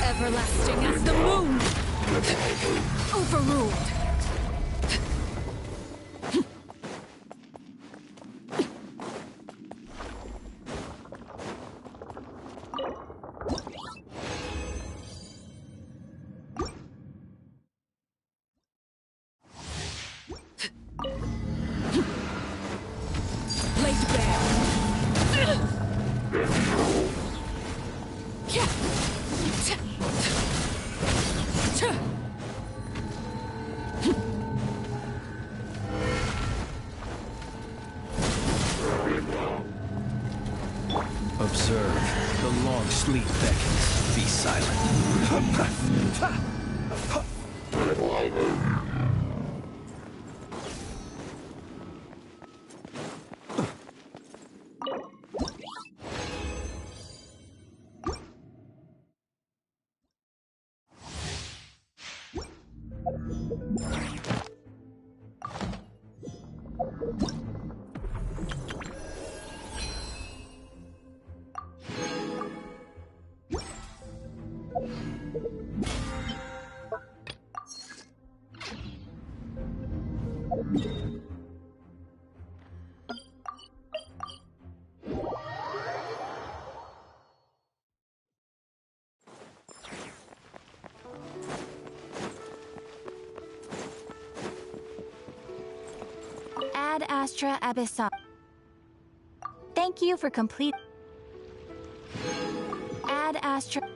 Everlasting as the moon! Overruled! Laid bare! Observe. The long sleep beckons. Be silent. Ad Astra Abyssal. Thank you for complete. Ad Astra.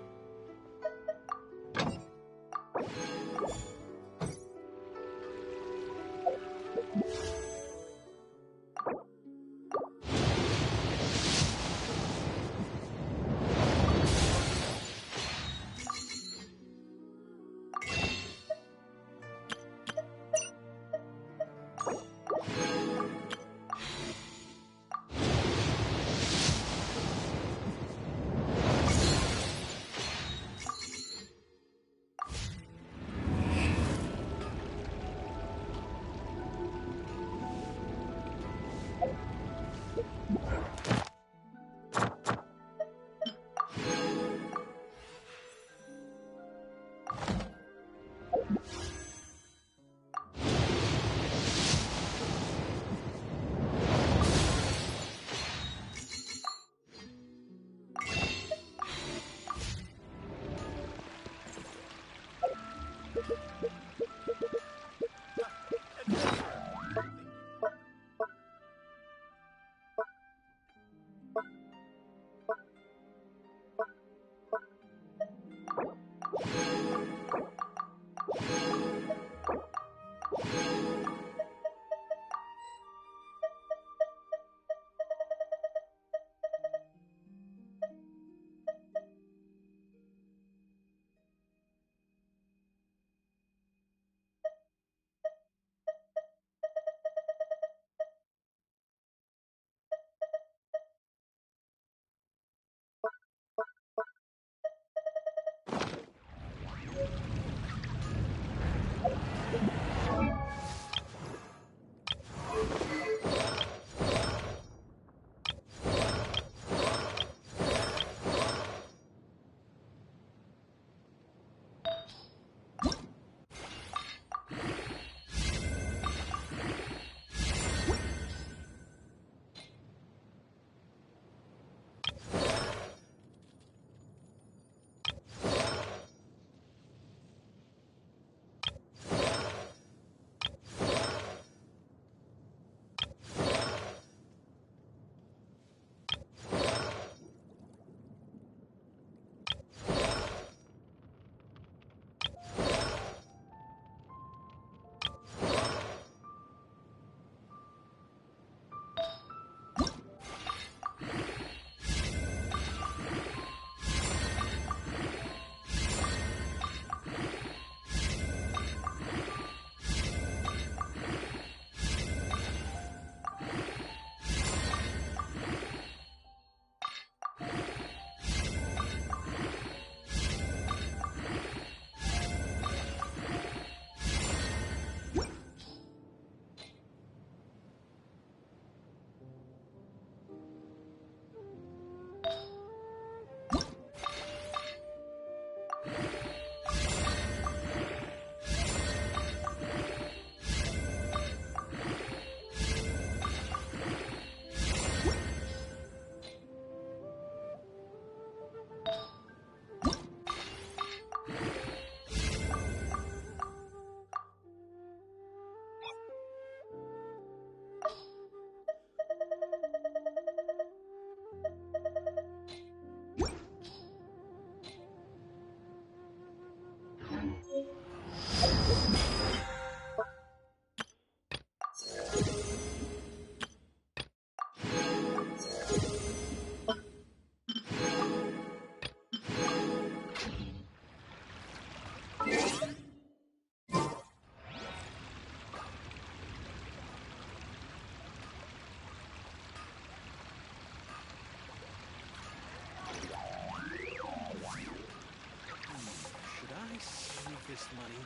I save this money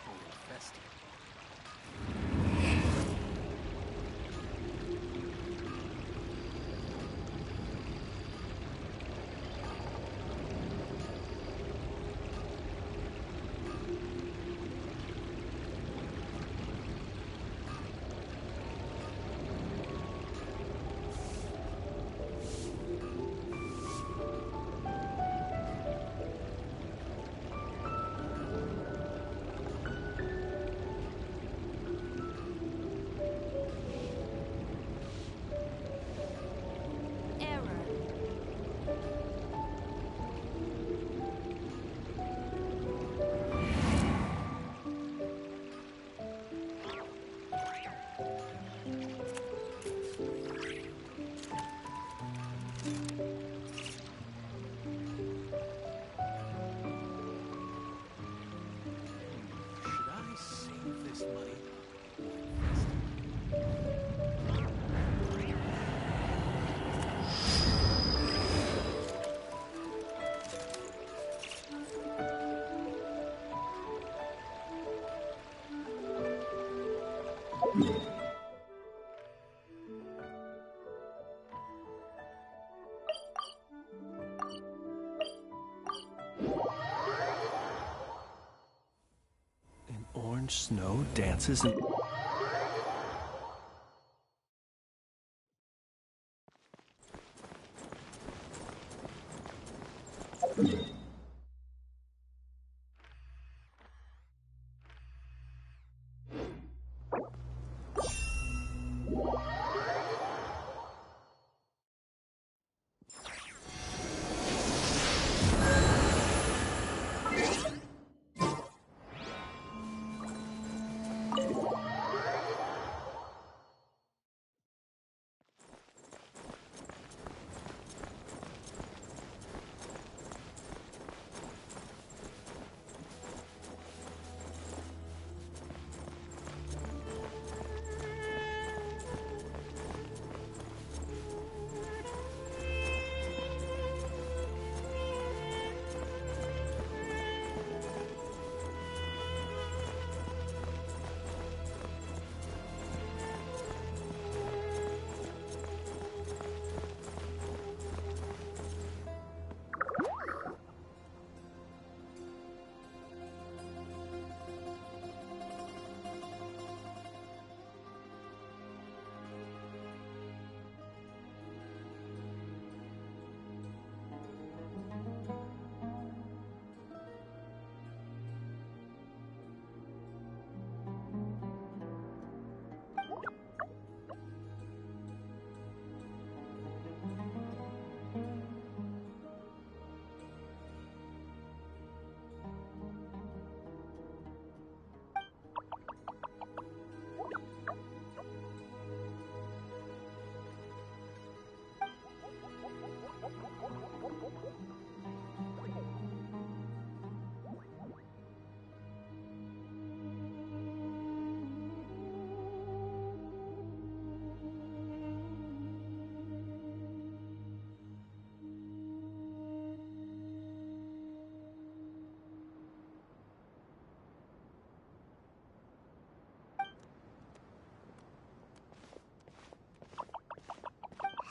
or invest it? Should I save this money or invest it? An orange snow dances and...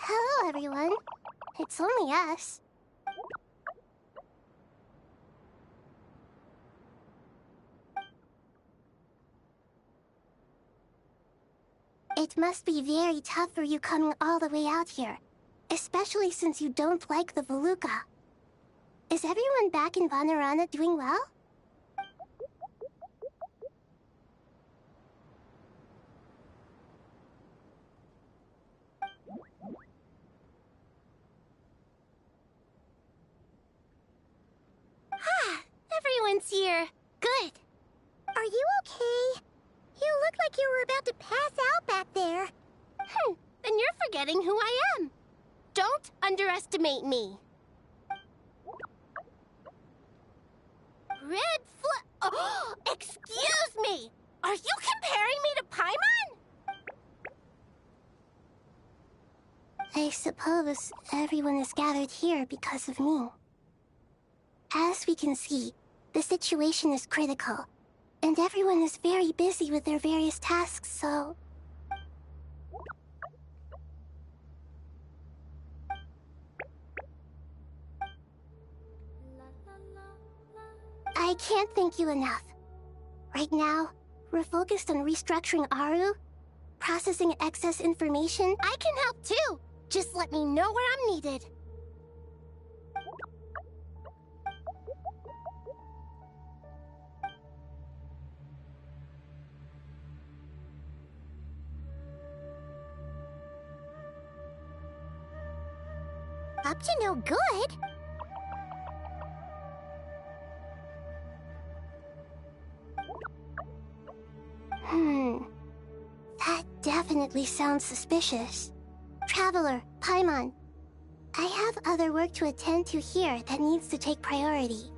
Hello, everyone. It's only us. It must be very tough for you coming all the way out here, especially since you don't like the Voluka. Is everyone back in Vanarana doing well? Ah, everyone's here. Good. Are you okay? You look like you were about to pass out back there. Then you're forgetting who I am. Don't underestimate me. Red Oh, excuse me! Are you comparing me to Paimon? I suppose everyone is gathered here because of me. As we can see, The situation is critical, and everyone is very busy with their various tasks, so... I can't thank you enough. Right now, we're focused on restructuring Aru, processing excess information. I can help too! Just let me know where I'm needed. Up to no good? That definitely sounds suspicious. Traveler, Paimon, I have other work to attend to here that needs to take priority.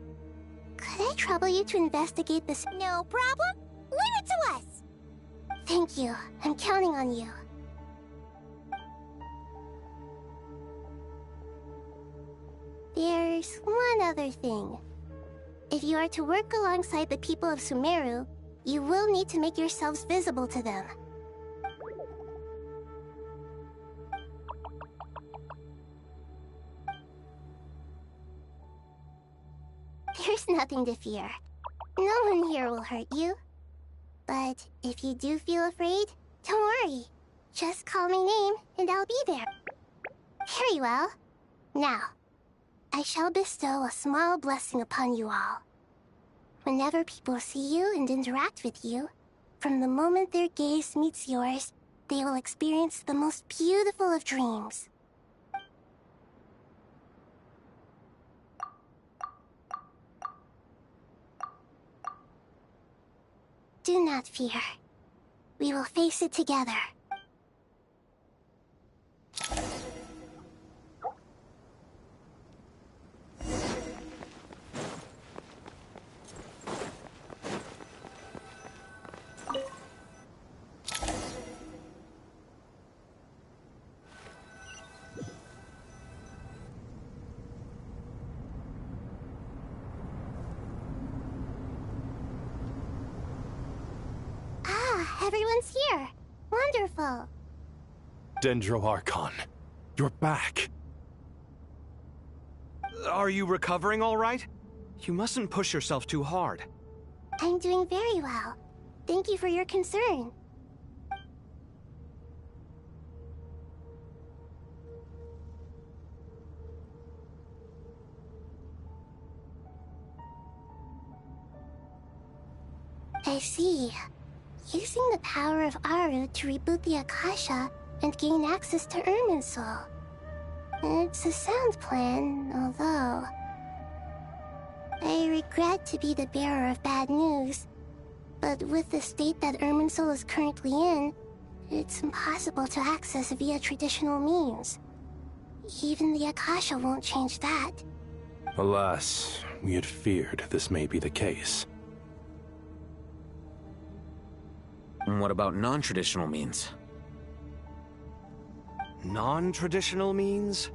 Could I trouble you to investigate this? No problem. Leave it to us! Thank you. I'm counting on you. There's one other thing. If you are to work alongside the people of Sumeru, you will need to make yourselves visible to them. There's nothing to fear. No one here will hurt you. But if you do feel afraid, don't worry. Just call my name and I'll be there. Very well. Now, I shall bestow a small blessing upon you all. Whenever people see you and interact with you, from the moment their gaze meets yours, they will experience the most beautiful of dreams. Do not fear. We will face it together. Everyone's here. Wonderful. Dendro Archon, you're back. Are you recovering all right? You mustn't push yourself too hard. I'm doing very well. Thank you for your concern. I see. Using the power of Aru to reboot the Akasha and gain access to Irminsul. It's a sound plan, although... I regret to be the bearer of bad news, but with the state that Irminsul is currently in, it's impossible to access via traditional means. Even the Akasha won't change that. Alas, we had feared this may be the case. What about non-traditional means? Non-traditional means?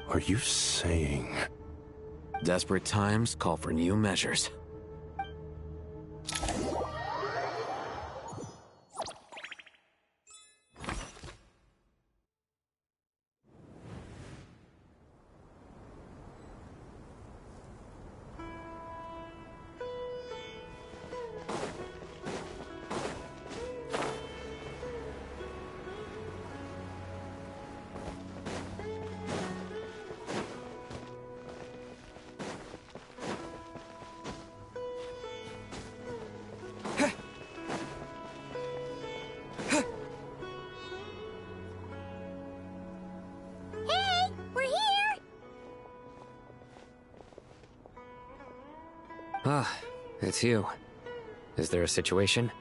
Are you saying... Desperate times call for new measures. Ah, it's you. Is there a situation?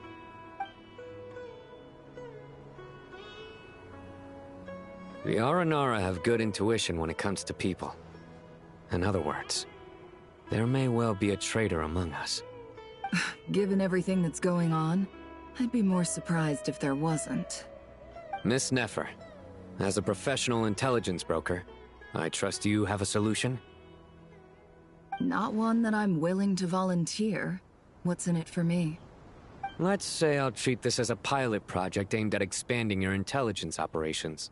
The Aranara have good intuition when it comes to people. In other words, there may well be a traitor among us. Given everything that's going on, I'd be more surprised if there wasn't. Miss Nefer, as a professional intelligence broker, I trust you have a solution? Not one that I'm willing to volunteer. What's in it for me? Let's say I'll treat this as a pilot project aimed at expanding your intelligence operations.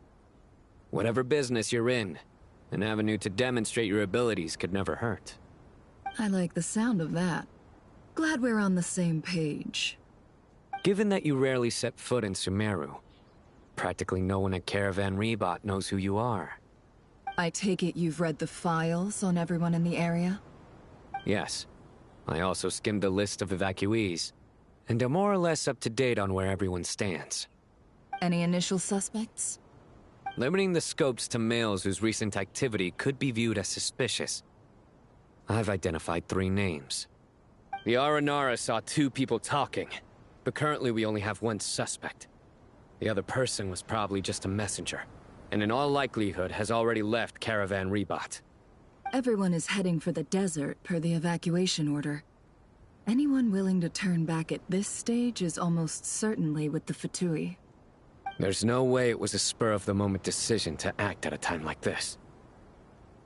Whatever business you're in, an avenue to demonstrate your abilities could never hurt. I like the sound of that. Glad we're on the same page. Given that you rarely set foot in Sumeru, practically no one at Caravan Rebot knows who you are. I take it you've read the files on everyone in the area? Yes. I also skimmed the list of evacuees, and am more or less up to date on where everyone stands. Any initial suspects? Limiting the scopes to males whose recent activity could be viewed as suspicious. I've identified 3 names. The Aranara saw 2 people talking, but currently we only have 1 suspect. The other person was probably just a messenger, and in all likelihood has already left Caravan Rebot. Everyone is heading for the desert per the evacuation order. Anyone willing to turn back at this stage is almost certainly with the Fatui. There's no way it was a spur-of-the-moment decision to act at a time like this.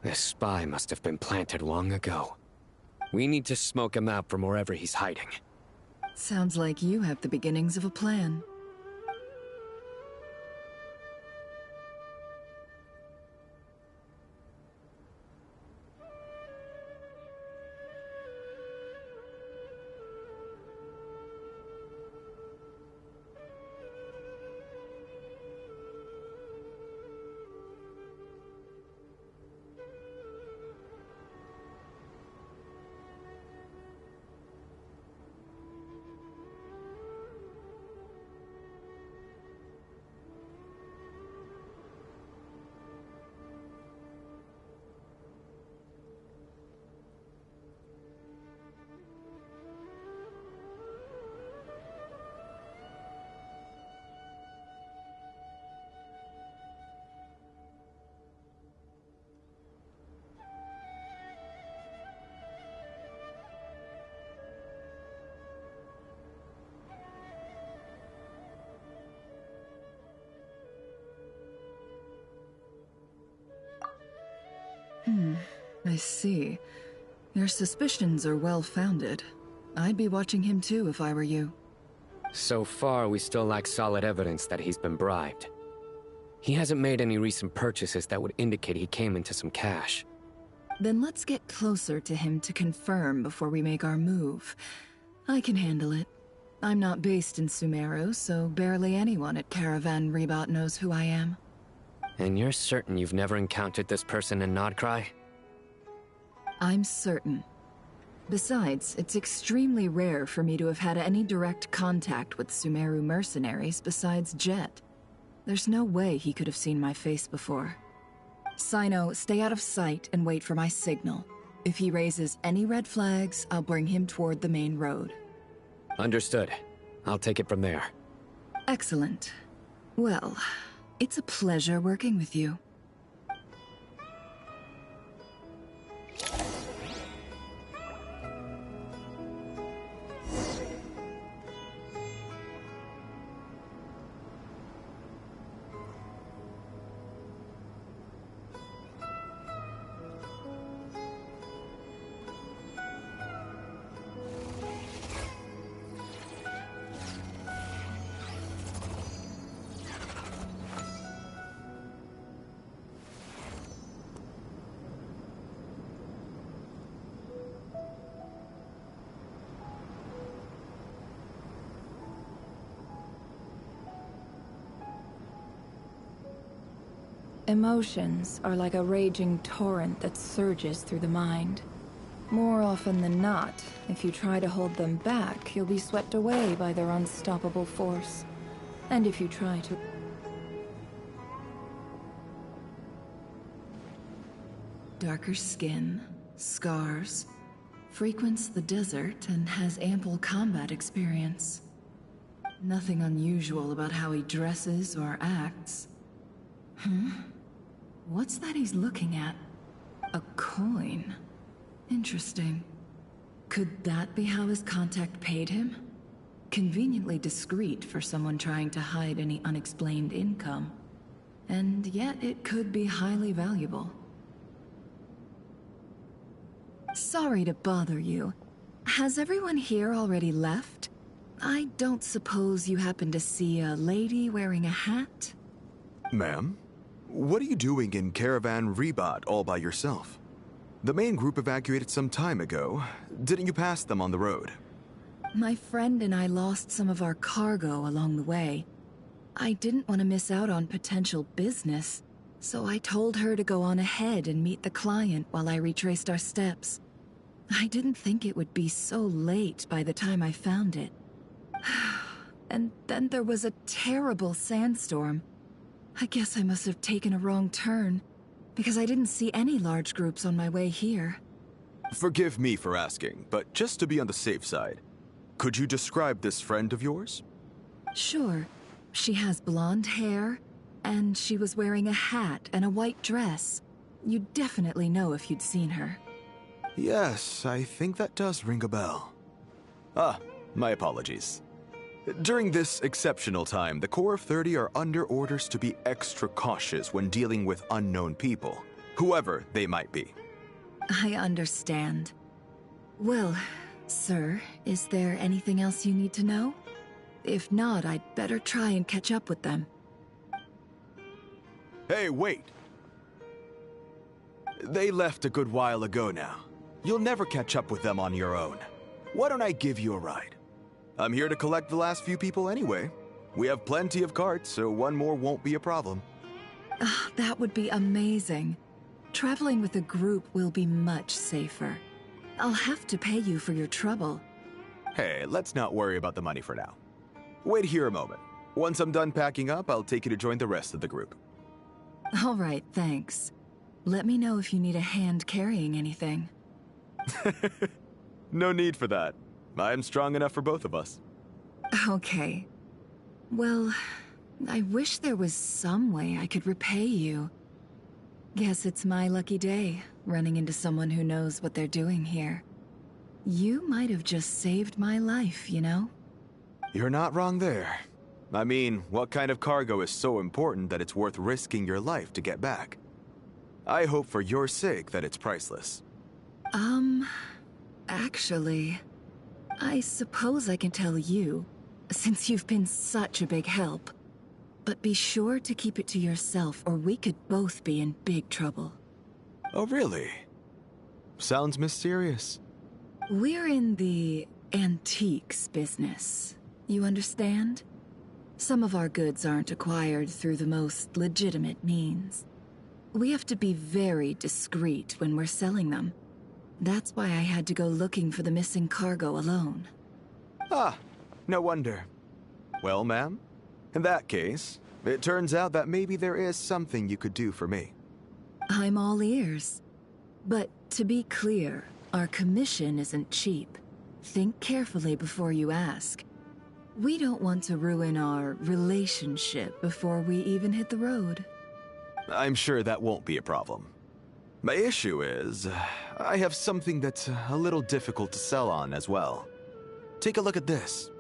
This spy must have been planted long ago. We need to smoke him out from wherever he's hiding. Sounds like you have the beginnings of a plan. I see. Your suspicions are well-founded. I'd be watching him too if I were you. So far, we still lack solid evidence that he's been bribed. He hasn't made any recent purchases that would indicate he came into some cash. Then let's get closer to him to confirm before we make our move. I can handle it. I'm not based in Sumeru, so barely anyone at Caravan Rebot knows who I am. And you're certain you've never encountered this person in Nodcry? I'm certain. Besides, it's extremely rare for me to have had any direct contact with Sumeru mercenaries besides Jet. There's no way he could have seen my face before. Sino, stay out of sight and wait for my signal. If he raises any red flags, I'll bring him toward the main road. Understood. I'll take it from there. Excellent. Well, it's a pleasure working with you. Emotions are like a raging torrent that surges through the mind. More often than not, if you try to hold them back, you'll be swept away by their unstoppable force. And if you try to... Darker skin, scars, frequents the desert and has ample combat experience. Nothing unusual about how he dresses or acts. What's that he's looking at? A coin. Interesting. Could that be how his contact paid him? Conveniently discreet for someone trying to hide any unexplained income. And yet it could be highly valuable. Sorry to bother you. Has everyone here already left? I don't suppose you happen to see a lady wearing a hat? Ma'am, what are you doing in Caravan Rebat all by yourself? The main group evacuated some time ago. Didn't you pass them on the road? My friend and I lost some of our cargo along the way. I didn't want to miss out on potential business, so I told her to go on ahead and meet the client while I retraced our steps. I didn't think it would be so late by the time I found it. And then there was a terrible sandstorm. I guess I must have taken a wrong turn, because I didn't see any large groups on my way here. Forgive me for asking, but just to be on the safe side, could you describe this friend of yours? Sure. She has blonde hair, and she was wearing a hat and a white dress. You'd definitely know if you'd seen her. Yes, I think that does ring a bell. Ah, my apologies. During this exceptional time, the Corps of 30 are under orders to be extra cautious when dealing with unknown people, whoever they might be. I understand. Well, sir, is there anything else you need to know? If not, I'd better try and catch up with them. Hey, wait! They left a good while ago now. You'll never catch up with them on your own. Why don't I give you a ride? I'm here to collect the last few people anyway. We have plenty of carts, so one more won't be a problem. That would be amazing. Traveling with a group will be much safer. I'll have to pay you for your trouble. Hey, let's not worry about the money for now. Wait here a moment. Once I'm done packing up, I'll take you to join the rest of the group. All right, thanks. Let me know if you need a hand carrying anything. No need for that. I'm strong enough for both of us. Okay. Well, I wish there was some way I could repay you. Guess it's my lucky day, running into someone who knows what they're doing here. You might have just saved my life, you know? You're not wrong there. I mean, what kind of cargo is so important that it's worth risking your life to get back? I hope for your sake that it's priceless. Actually, I suppose I can tell you, since you've been such a big help. But be sure to keep it to yourself, or we could both be in big trouble. Oh, really? Sounds mysterious. We're in the antiques business. You understand? Some of our goods aren't acquired through the most legitimate means. We have to be very discreet when we're selling them. That's why I had to go looking for the missing cargo alone. Ah, no wonder. Well, ma'am, in that case, it turns out that maybe there is something you could do for me. I'm all ears. But to be clear, our commission isn't cheap. Think carefully before you ask. We don't want to ruin our relationship before we even hit the road. I'm sure that won't be a problem. My issue is, I have something that's a little difficult to sell on as well. Take a look at this.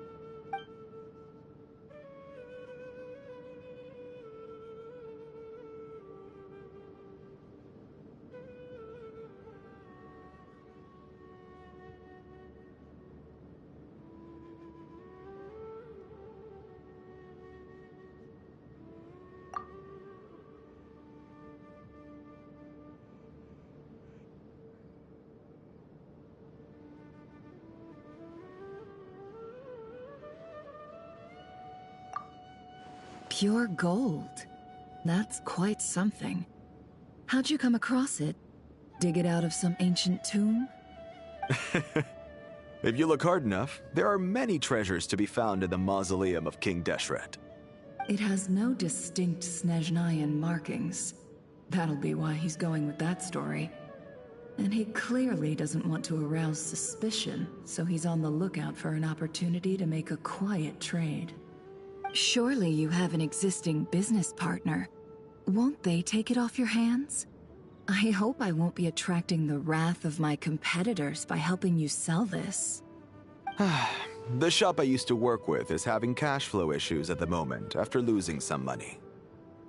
Pure gold. That's quite something. How'd you come across it? Dig it out of some ancient tomb? If you look hard enough, there are many treasures to be found in the mausoleum of King Deshret. It has no distinct Snezhnayan markings. That'll be why he's going with that story. And he clearly doesn't want to arouse suspicion, so he's on the lookout for an opportunity to make a quiet trade. Surely you have an existing business partner. Won't they take it off your hands? I hope I won't be attracting the wrath of my competitors by helping you sell this. The shop I used to work with is having cash flow issues at the moment after losing some money.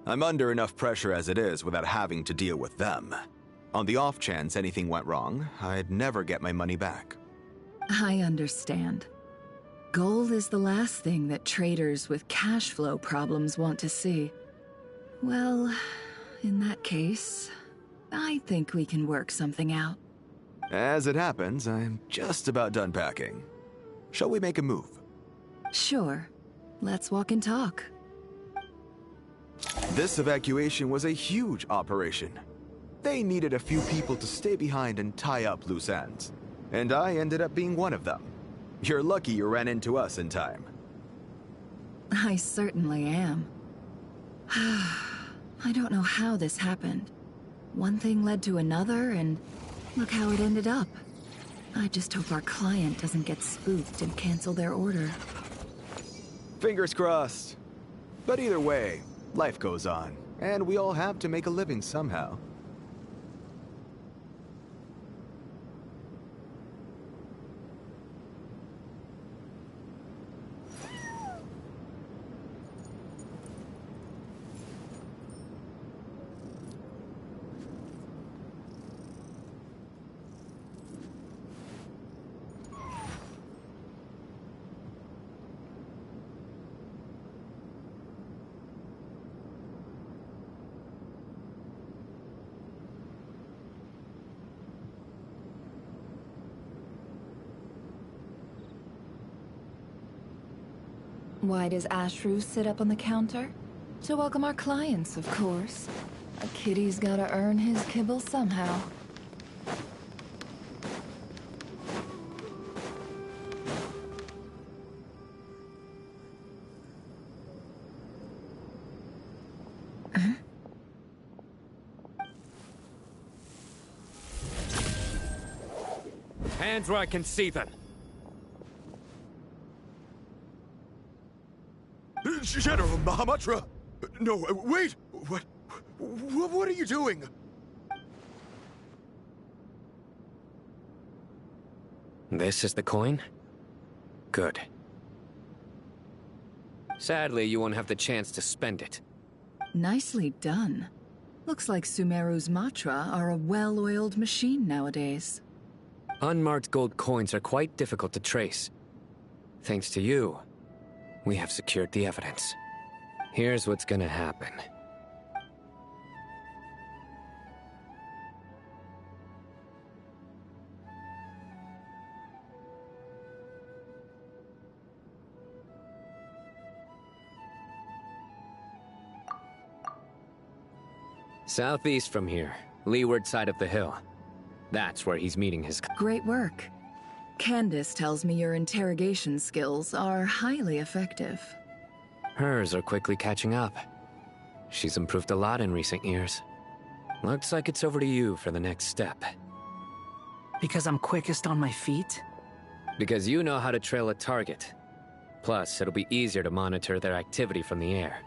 I'm under enough pressure as it is without having to deal with them. On the off chance anything went wrong, I'd never get my money back. I understand. Gold is the last thing that traders with cash flow problems want to see. Well, in that case, I think we can work something out. As it happens, I'm just about done packing. Shall we make a move? Sure. Let's walk and talk. This evacuation was a huge operation. They needed a few people to stay behind and tie up loose ends. And I ended up being one of them. You're lucky you ran into us in time. I certainly am. I don't know how this happened. One thing led to another, and look how it ended up. I just hope our client doesn't get spooked and cancel their order. Fingers crossed. But either way, life goes on, and we all have to make a living somehow. Why does Ashru sit up on the counter? To welcome our clients, of course. A kitty's gotta earn his kibble somehow. Hands where I can see them. General Mahamatra! No, wait! What are you doing? This is the coin? Good. Sadly, you won't have the chance to spend it. Nicely done. Looks like Sumeru's Matra are a well-oiled machine nowadays. Unmarked gold coins are quite difficult to trace. Thanks to you, we have secured the evidence. Here's what's gonna happen. Southeast from here, leeward side of the hill. That's where he's meeting his... Great work. Candace tells me your interrogation skills are highly effective. Hers are quickly catching up. She's improved a lot in recent years. Looks like it's over to you for the next step. Because I'm quickest on my feet? Because you know how to trail a target. Plus, it'll be easier to monitor their activity from the air.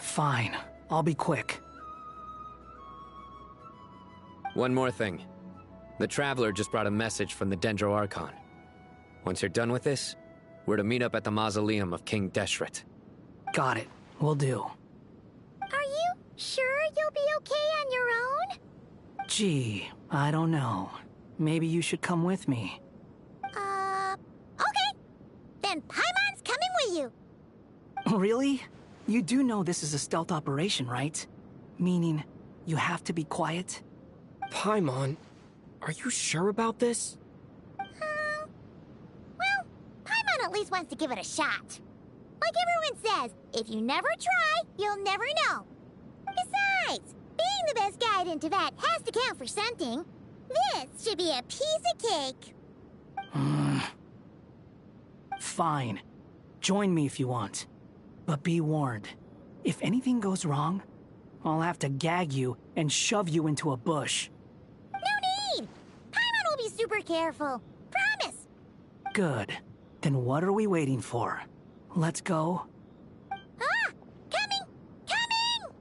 Fine. I'll be quick. One more thing. The Traveler just brought a message from the Dendro Archon. Once you're done with this, we're to meet up at the mausoleum of King Deshret. Got it. Will do. Are you sure you'll be okay on your own? Gee, I don't know. Maybe you should come with me. Okay. Then Paimon's coming with you. Really? You do know this is a stealth operation, right? Meaning, you have to be quiet? Paimon, are you sure about this? Well, Paimon at least wants to give it a shot. Like everyone says, if you never try, you'll never know. Besides, being the best guide in Teyvat has to count for something. This should be a piece of cake. Fine. Join me if you want. But be warned. If anything goes wrong, I'll have to gag you and shove you into a bush. No need! Paimon will be super careful. Promise! Good. Then what are we waiting for? Let's go. Ah! Coming! Coming!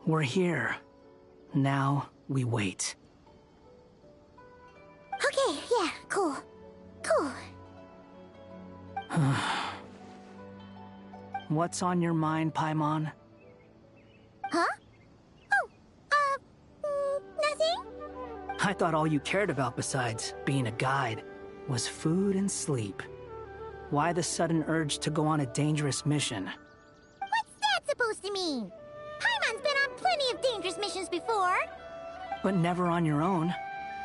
We're here. Now we wait. Okay, yeah, cool. Cool. What's on your mind, Paimon? Huh? Nothing? I thought all you cared about besides being a guide was food and sleep. Why the sudden urge to go on a dangerous mission? What's that supposed to mean? Paimon's been on plenty of dangerous missions before. But never on your own.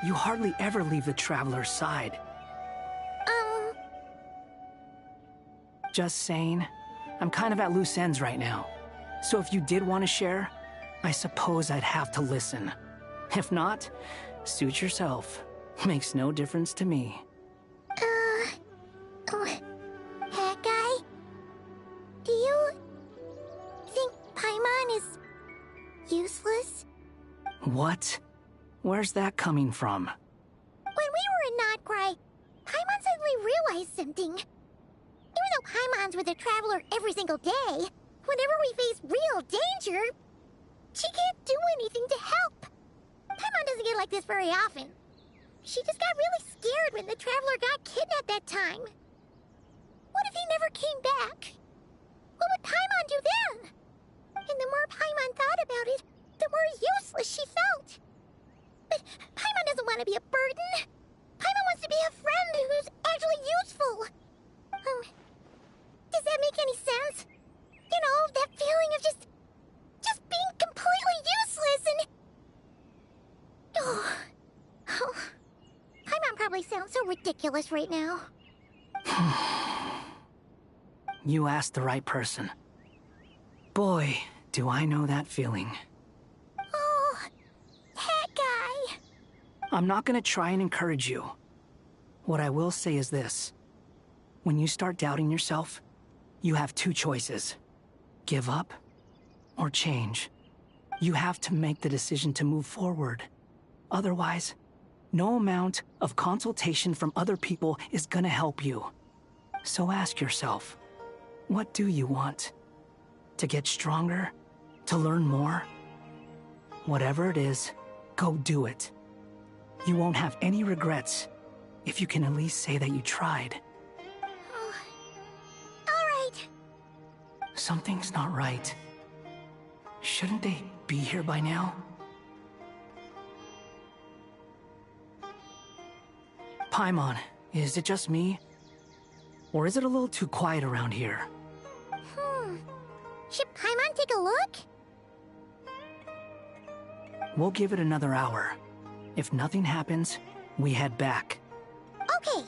You hardly ever leave the Traveler's side. Just saying. I'm kind of at loose ends right now. So if you did want to share, I suppose I'd have to listen. If not, suit yourself. Makes no difference to me. Hat guy? Do you think Paimon is useless? What? Where's that coming from? When we were in Notcry, Paimon suddenly realized something. Even though Paimon's with the Traveler every single day, whenever we face real danger, she can't do anything to help. Paimon doesn't get like this very often. She just got really scared when the Traveler got kidnapped that time. What if he never came back? What would Paimon do then? And the more Paimon thought about it, the more useless she felt. But Paimon doesn't want to be a burden. Paimon wants to be a friend who's actually useful. Does that make any sense? You know, that feeling of just being completely useless and... Oh. Paimon probably sounds so ridiculous right now. You asked the right person. Boy, do I know that feeling. Oh, that guy. I'm not gonna try and encourage you. What I will say is this. When you start doubting yourself, you have two choices. Give up or change. You have to make the decision to move forward. Otherwise, no amount of consultation from other people is gonna help you. So ask yourself, what do you want? To get stronger? To learn more? Whatever it is, go do it. You won't have any regrets if you can at least say that you tried. Alright. Something's not right. Shouldn't they be here by now? Paimon, is it just me? Or is it a little too quiet around here? Should Paimon take a look? We'll give it another hour. If nothing happens, we head back. Okay.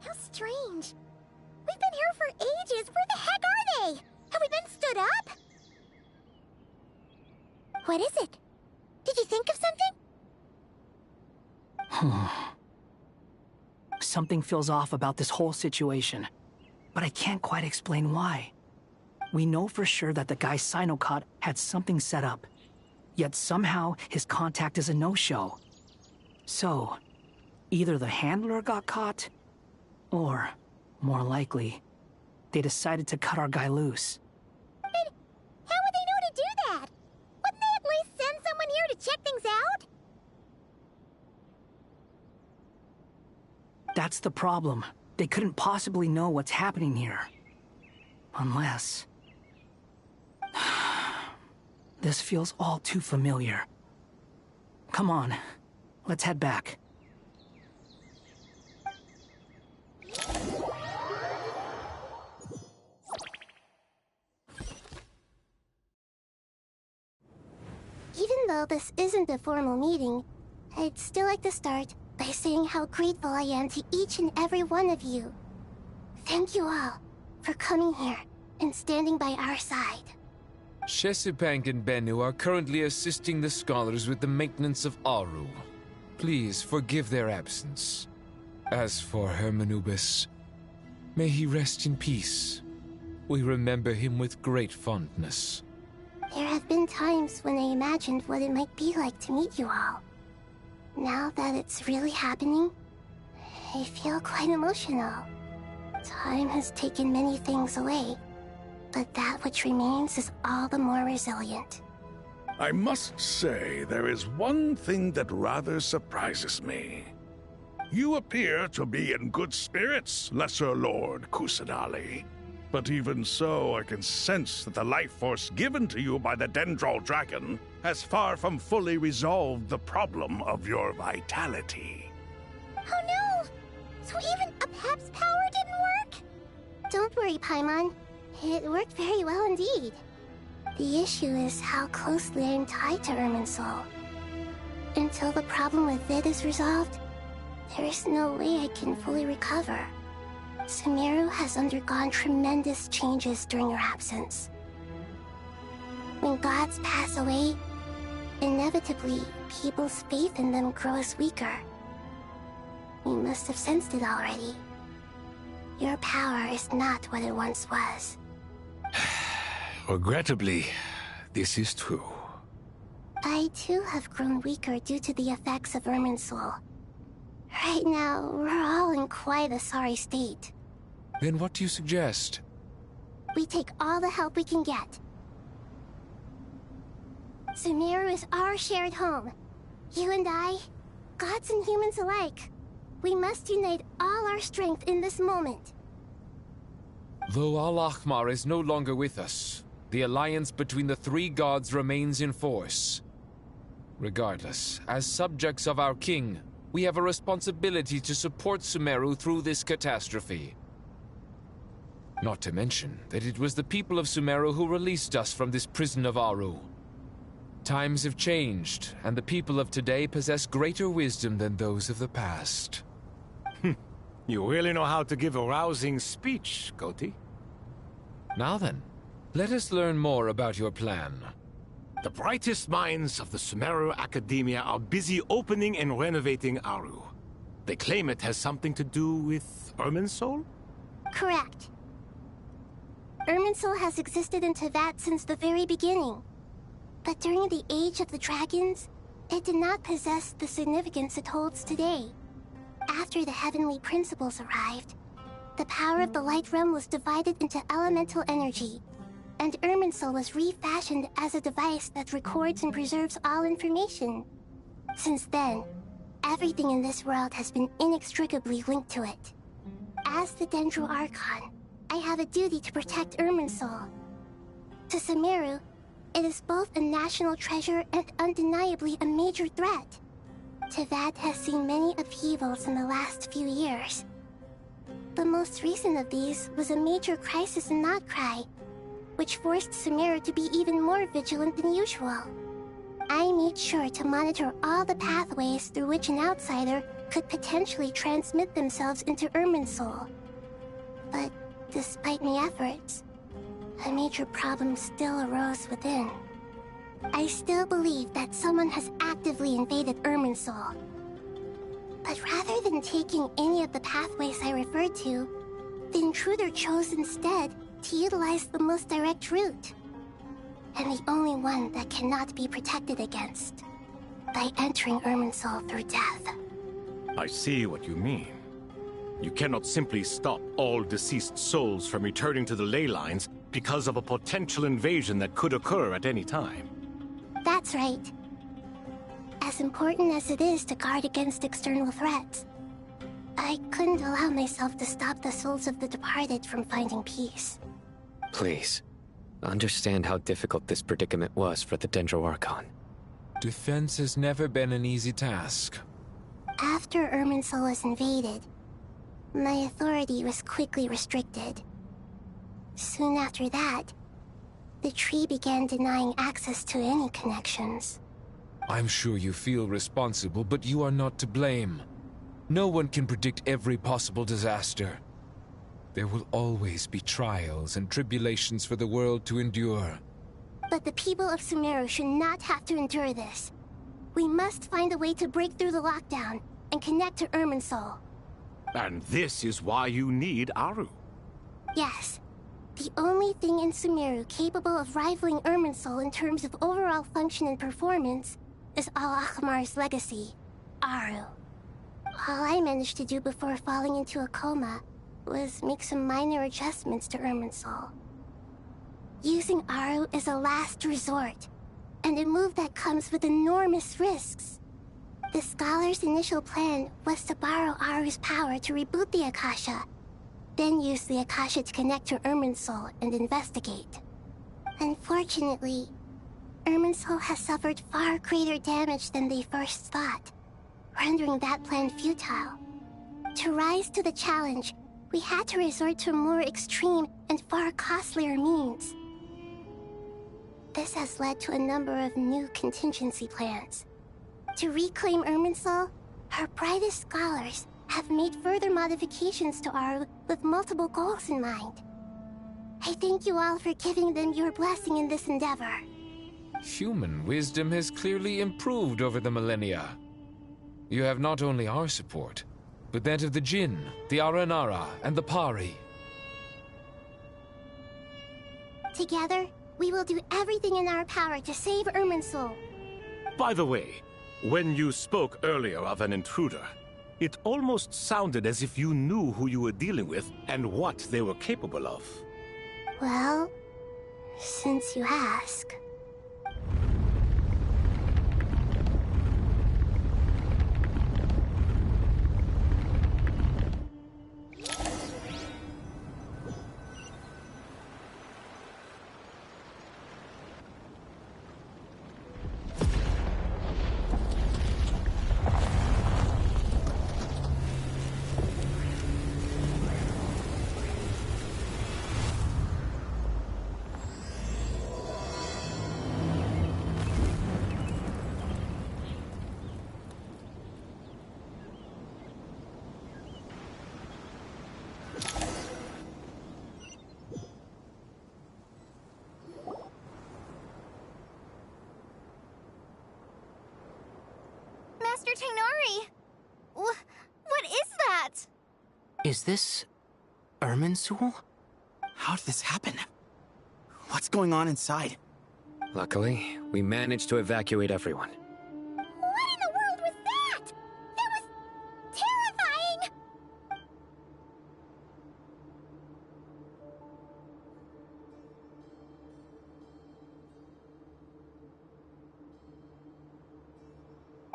How strange. We've been here for ages. Where the heck are they? Have we been stood up? What is it? Did you think of something? Something feels off about this whole situation, but I can't quite explain why. We know for sure that the guy Sinocot had something set up, yet somehow his contact is a no-show. So, either the handler got caught, or, more likely, they decided to cut our guy loose. But how would they know to do that? Wouldn't they at least send someone here to check things out? That's the problem. They couldn't possibly know what's happening here. Unless... This feels all too familiar. Come on, let's head back. Even though this isn't a formal meeting, I'd still like to start by saying how grateful I am to each and every one of you. Thank you all for coming here and standing by our side. Shesipank and Bennu are currently assisting the scholars with the maintenance of Aru. Please forgive their absence. As for Hermanubis, may he rest in peace. We remember him with great fondness. There have been times when I imagined what it might be like to meet you all. Now that it's really happening, I feel quite emotional. Time has taken many things away, but that which remains is all the more resilient. I must say, there is one thing that rather surprises me. You appear to be in good spirits, Lesser Lord Kusanali. But even so, I can sense that the life force given to you by the Dendral Dragon has far from fully resolved the problem of your vitality. Oh no! So even a Pep's power didn't work? Don't worry, Paimon. It worked very well indeed. The issue is how closely I'm tied to Irminsul. Until the problem with it is resolved, there is no way I can fully recover. Sumeru has undergone tremendous changes during your absence. When gods pass away, inevitably, people's faith in them grows weaker. You must have sensed it already. Your power is not what it once was. Regrettably, this is true. I too have grown weaker due to the effects of Irminsul. Right now, we're all in quite a sorry state. Then what do you suggest? We take all the help we can get. Sumeru is our shared home. You and I, gods and humans alike. We must unite all our strength in this moment. Though Al-Ahmar is no longer with us, the alliance between the three gods remains in force. Regardless, as subjects of our king, we have a responsibility to support Sumeru through this catastrophe. Not to mention that it was the people of Sumeru who released us from this prison of Aru. Times have changed, and the people of today possess greater wisdom than those of the past. You really know how to give a rousing speech, Goti. Now then, let us learn more about your plan. The brightest minds of the Sumeru Academia are busy opening and renovating Aru. They claim it has something to do with Irminsul? Correct. Irminsul has existed in Tevat since the very beginning. But during the Age of the Dragons, it did not possess the significance it holds today. After the heavenly principles arrived, the power of the Light Realm was divided into elemental energy, and Irminsul was refashioned as a device that records and preserves all information. Since then, everything in this world has been inextricably linked to it. As the Dendro Archon, I have a duty to protect Irminsul. To Sumeru, it is both a national treasure and undeniably a major threat. Tevat has seen many upheavals in the last few years. The most recent of these was a major crisis in Notcry, which forced Sumeru to be even more vigilant than usual. I made sure to monitor all the pathways through which an outsider could potentially transmit themselves into Irminsul. But despite my efforts, a major problem still arose within. I still believe that someone has actively invaded Irminsul. But rather than taking any of the pathways I referred to, the intruder chose instead to utilize the most direct route. And the only one that cannot be protected against. By entering Irminsul through death. I see what you mean. You cannot simply stop all deceased souls from returning to the ley lines because of a potential invasion that could occur at any time. That's right. As important as it is to guard against external threats, I couldn't allow myself to stop the souls of the departed from finding peace. Please, understand how difficult this predicament was for the Dendro Archon. Defense has never been an easy task. After Irminsul was invaded, my authority was quickly restricted. Soon after that, the tree began denying access to any connections. I'm sure you feel responsible, but you are not to blame. No one can predict every possible disaster. There will always be trials and tribulations for the world to endure. But the people of Sumeru should not have to endure this. We must find a way to break through the lockdown and connect to Irminsul. And this is why you need Aru. Yes. the only thing in Sumeru capable of rivaling Irminsul in terms of overall function and performance is Al-Akhmar's legacy, Aru. All I managed to do before falling into a coma was make some minor adjustments to Irminsul. Using Aru is a last resort, and a move that comes with enormous risks. The Scholar's initial plan was to borrow Aru's power to reboot the Akasha, then use the Akasha to connect to Irminsul and investigate. Unfortunately, Irminsul has suffered far greater damage than they first thought, rendering that plan futile. To rise to the challenge, we had to resort to more extreme and far costlier means. This has led to a number of new contingency plans. To reclaim Irminsul, our brightest scholars have made further modifications to Aru with multiple goals in mind. I thank you all for giving them your blessing in this endeavor. Human wisdom has clearly improved over the millennia. You have not only our support, but that of the Jinn, the Aranara, and the Pari. Together, we will do everything in our power to save Irminsul. By the way, when you spoke earlier of an intruder, it almost sounded as if you knew who you were dealing with and what they were capable of. Well, since you ask... Master Tainari! What is that? Is this... Irminsul? How did this happen? What's going on inside? Luckily, we managed to evacuate everyone. What in the world was that? That was... terrifying!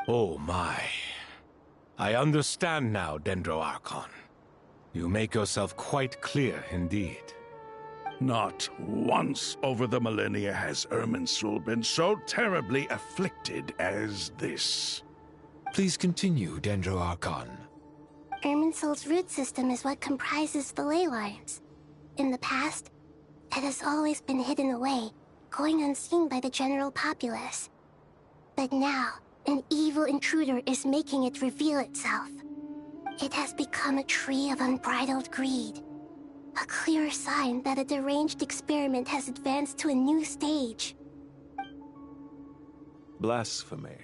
Oh my. I understand now, Dendro Archon. You make yourself quite clear indeed. Not once over the millennia has Irminsul been so terribly afflicted as this. Please continue, Dendro Archon. Irminsul's root system is what comprises the ley lines. In the past, it has always been hidden away, going unseen by the general populace. But now, an evil intruder is making it reveal itself. It has become a tree of unbridled greed. A clear sign that a deranged experiment has advanced to a new stage. Blasphemy.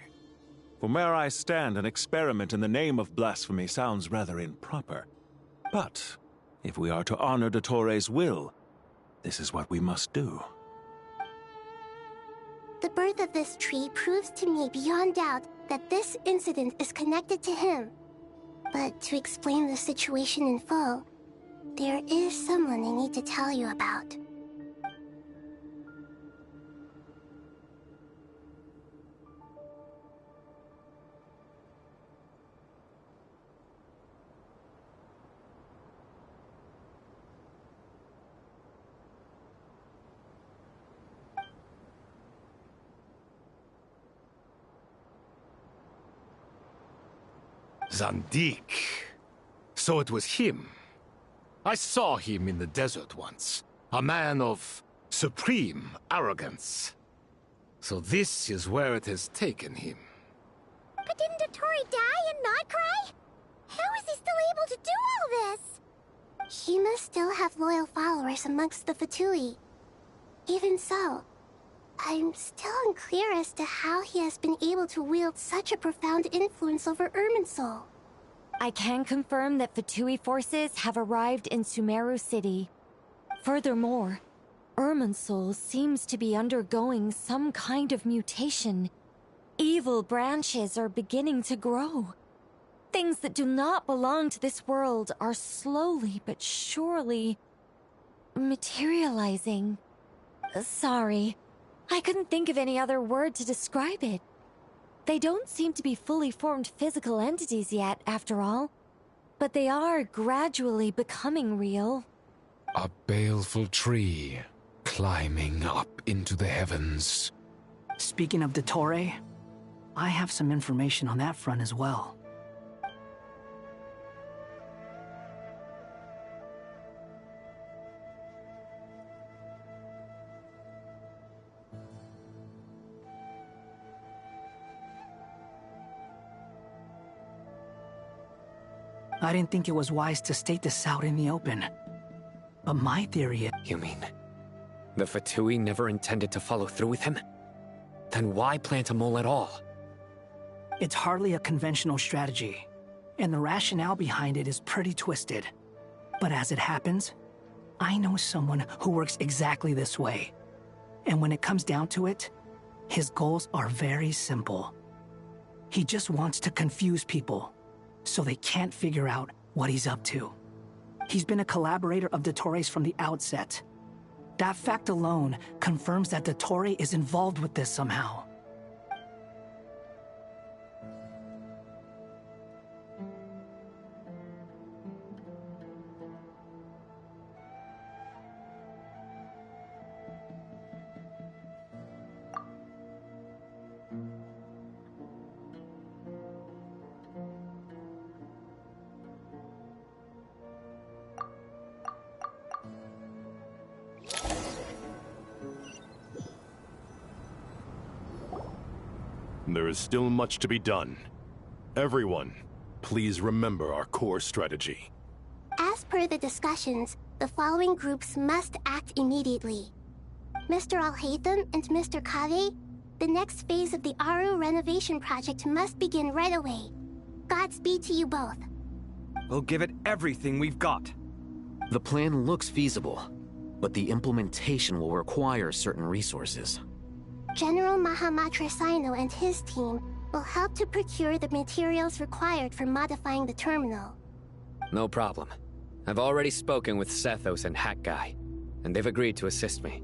From where I stand, an experiment in the name of blasphemy sounds rather improper. But, if we are to honor Dottores' will, this is what we must do. The birth of this tree proves to me beyond doubt that this incident is connected to him. But to explain the situation in full, there is someone I need to tell you about. Zandik. So it was him. I saw him in the desert once. A man of supreme arrogance. So this is where it has taken him. But didn't Dottori die and not cry? How is he still able to do all this? He must still have loyal followers amongst the Fatui. Even so, I'm still unclear as to how he has been able to wield such a profound influence over Irminsul. I can confirm that Fatui forces have arrived in Sumeru City. Furthermore, Irminsul seems to be undergoing some kind of mutation. Evil branches are beginning to grow. Things that do not belong to this world are slowly but surely materializing. Sorry, I couldn't think of any other word to describe it. They don't seem to be fully formed physical entities yet, after all, but they are gradually becoming real. A baleful tree climbing up into the heavens. Speaking of Dottore, I have some information on that front as well. I didn't think it was wise to state this out in the open. But my theory is... You mean the Fatui never intended to follow through with him? Then why plant a mole at all? It's hardly a conventional strategy, and the rationale behind it is pretty twisted. But as it happens, I know someone who works exactly this way. And when it comes down to it, his goals are very simple. He just wants to confuse people, so they can't figure out what he's up to. He's been a collaborator of Dottore's from the outset. That fact alone confirms that Dottore is involved with this somehow. There is still much to be done. Everyone, please remember our core strategy. As per the discussions, the following groups must act immediately. Mr. Alhaitham and Mr. Kave, the next phase of the Aru renovation project must begin right away. Godspeed to you both. We'll give it everything we've got. The plan looks feasible, but the implementation will require certain resources. General Mahamatra Sino and his team will help to procure the materials required for modifying the terminal. No problem. I've already spoken with Sethos and Hat Guy, and they've agreed to assist me.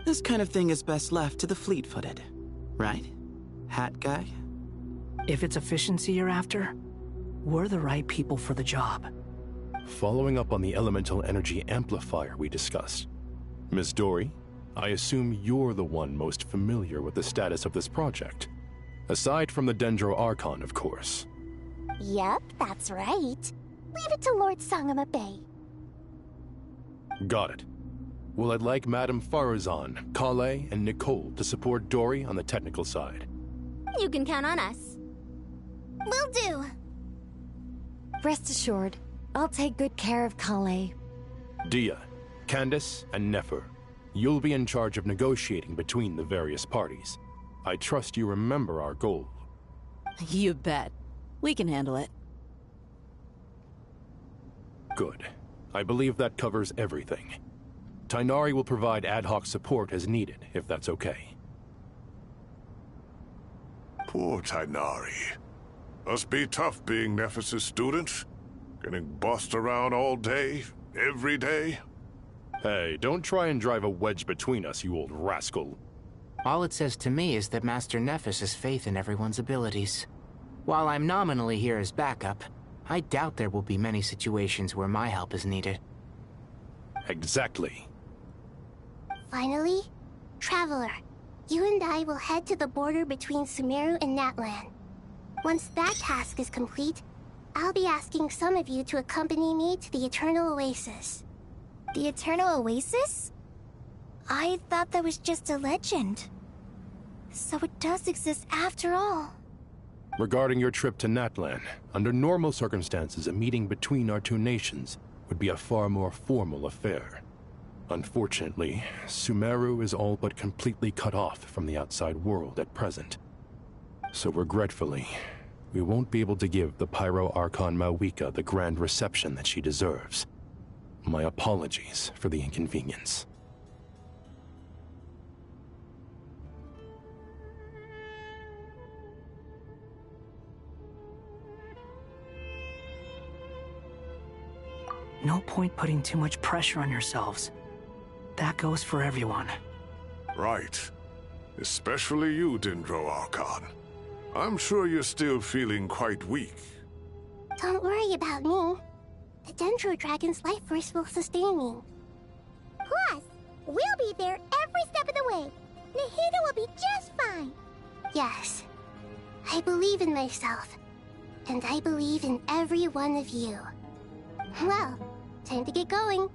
This kind of thing is best left to the fleet-footed, right, Hat Guy? If it's efficiency you're after, we're the right people for the job. Following up on the elemental energy amplifier we discussed, Ms. Dory, I assume you're the one most familiar with the status of this project. Aside from the Dendro Archon, of course. Yep, that's right. Leave it to Lord Sangama Bay. Got it. Well, I'd like Madame Farazan, Kale, and Nicole to support Dory on the technical side. You can count on us. Will do. Rest assured, I'll take good care of Kale. Dia, Candace, and Nefer, you'll be in charge of negotiating between the various parties. I trust you remember our goal. You bet. We can handle it. Good. I believe that covers everything. Tainari will provide ad hoc support as needed, if that's okay. Poor Tainari. Must be tough being Nephis' student. Getting bossed around all day, every day. Hey, don't try and drive a wedge between us, you old rascal. All it says to me is that Master Nephis has faith in everyone's abilities. While I'm nominally here as backup, I doubt there will be many situations where my help is needed. Exactly. Finally, Traveler, you and I will head to the border between Sumeru and Natlan. Once that task is complete, I'll be asking some of you to accompany me to the Eternal Oasis. The Eternal Oasis? I thought that was just a legend. So it does exist after all. Regarding your trip to Natlan, under normal circumstances, a meeting between our two nations would be a far more formal affair. Unfortunately, Sumeru is all but completely cut off from the outside world at present. So regretfully, we won't be able to give the Pyro Archon Mawika the grand reception that she deserves. My apologies for the inconvenience. No point putting too much pressure on yourselves. That goes for everyone. Right. Especially you, Dendro Archon. I'm sure you're still feeling quite weak. Don't worry about me. The Dendro Dragon's life force will sustain me. Plus, we'll be there every step of the way. Nahida will be just fine. Yes, I believe in myself. And I believe in every one of you. Well, time to get going.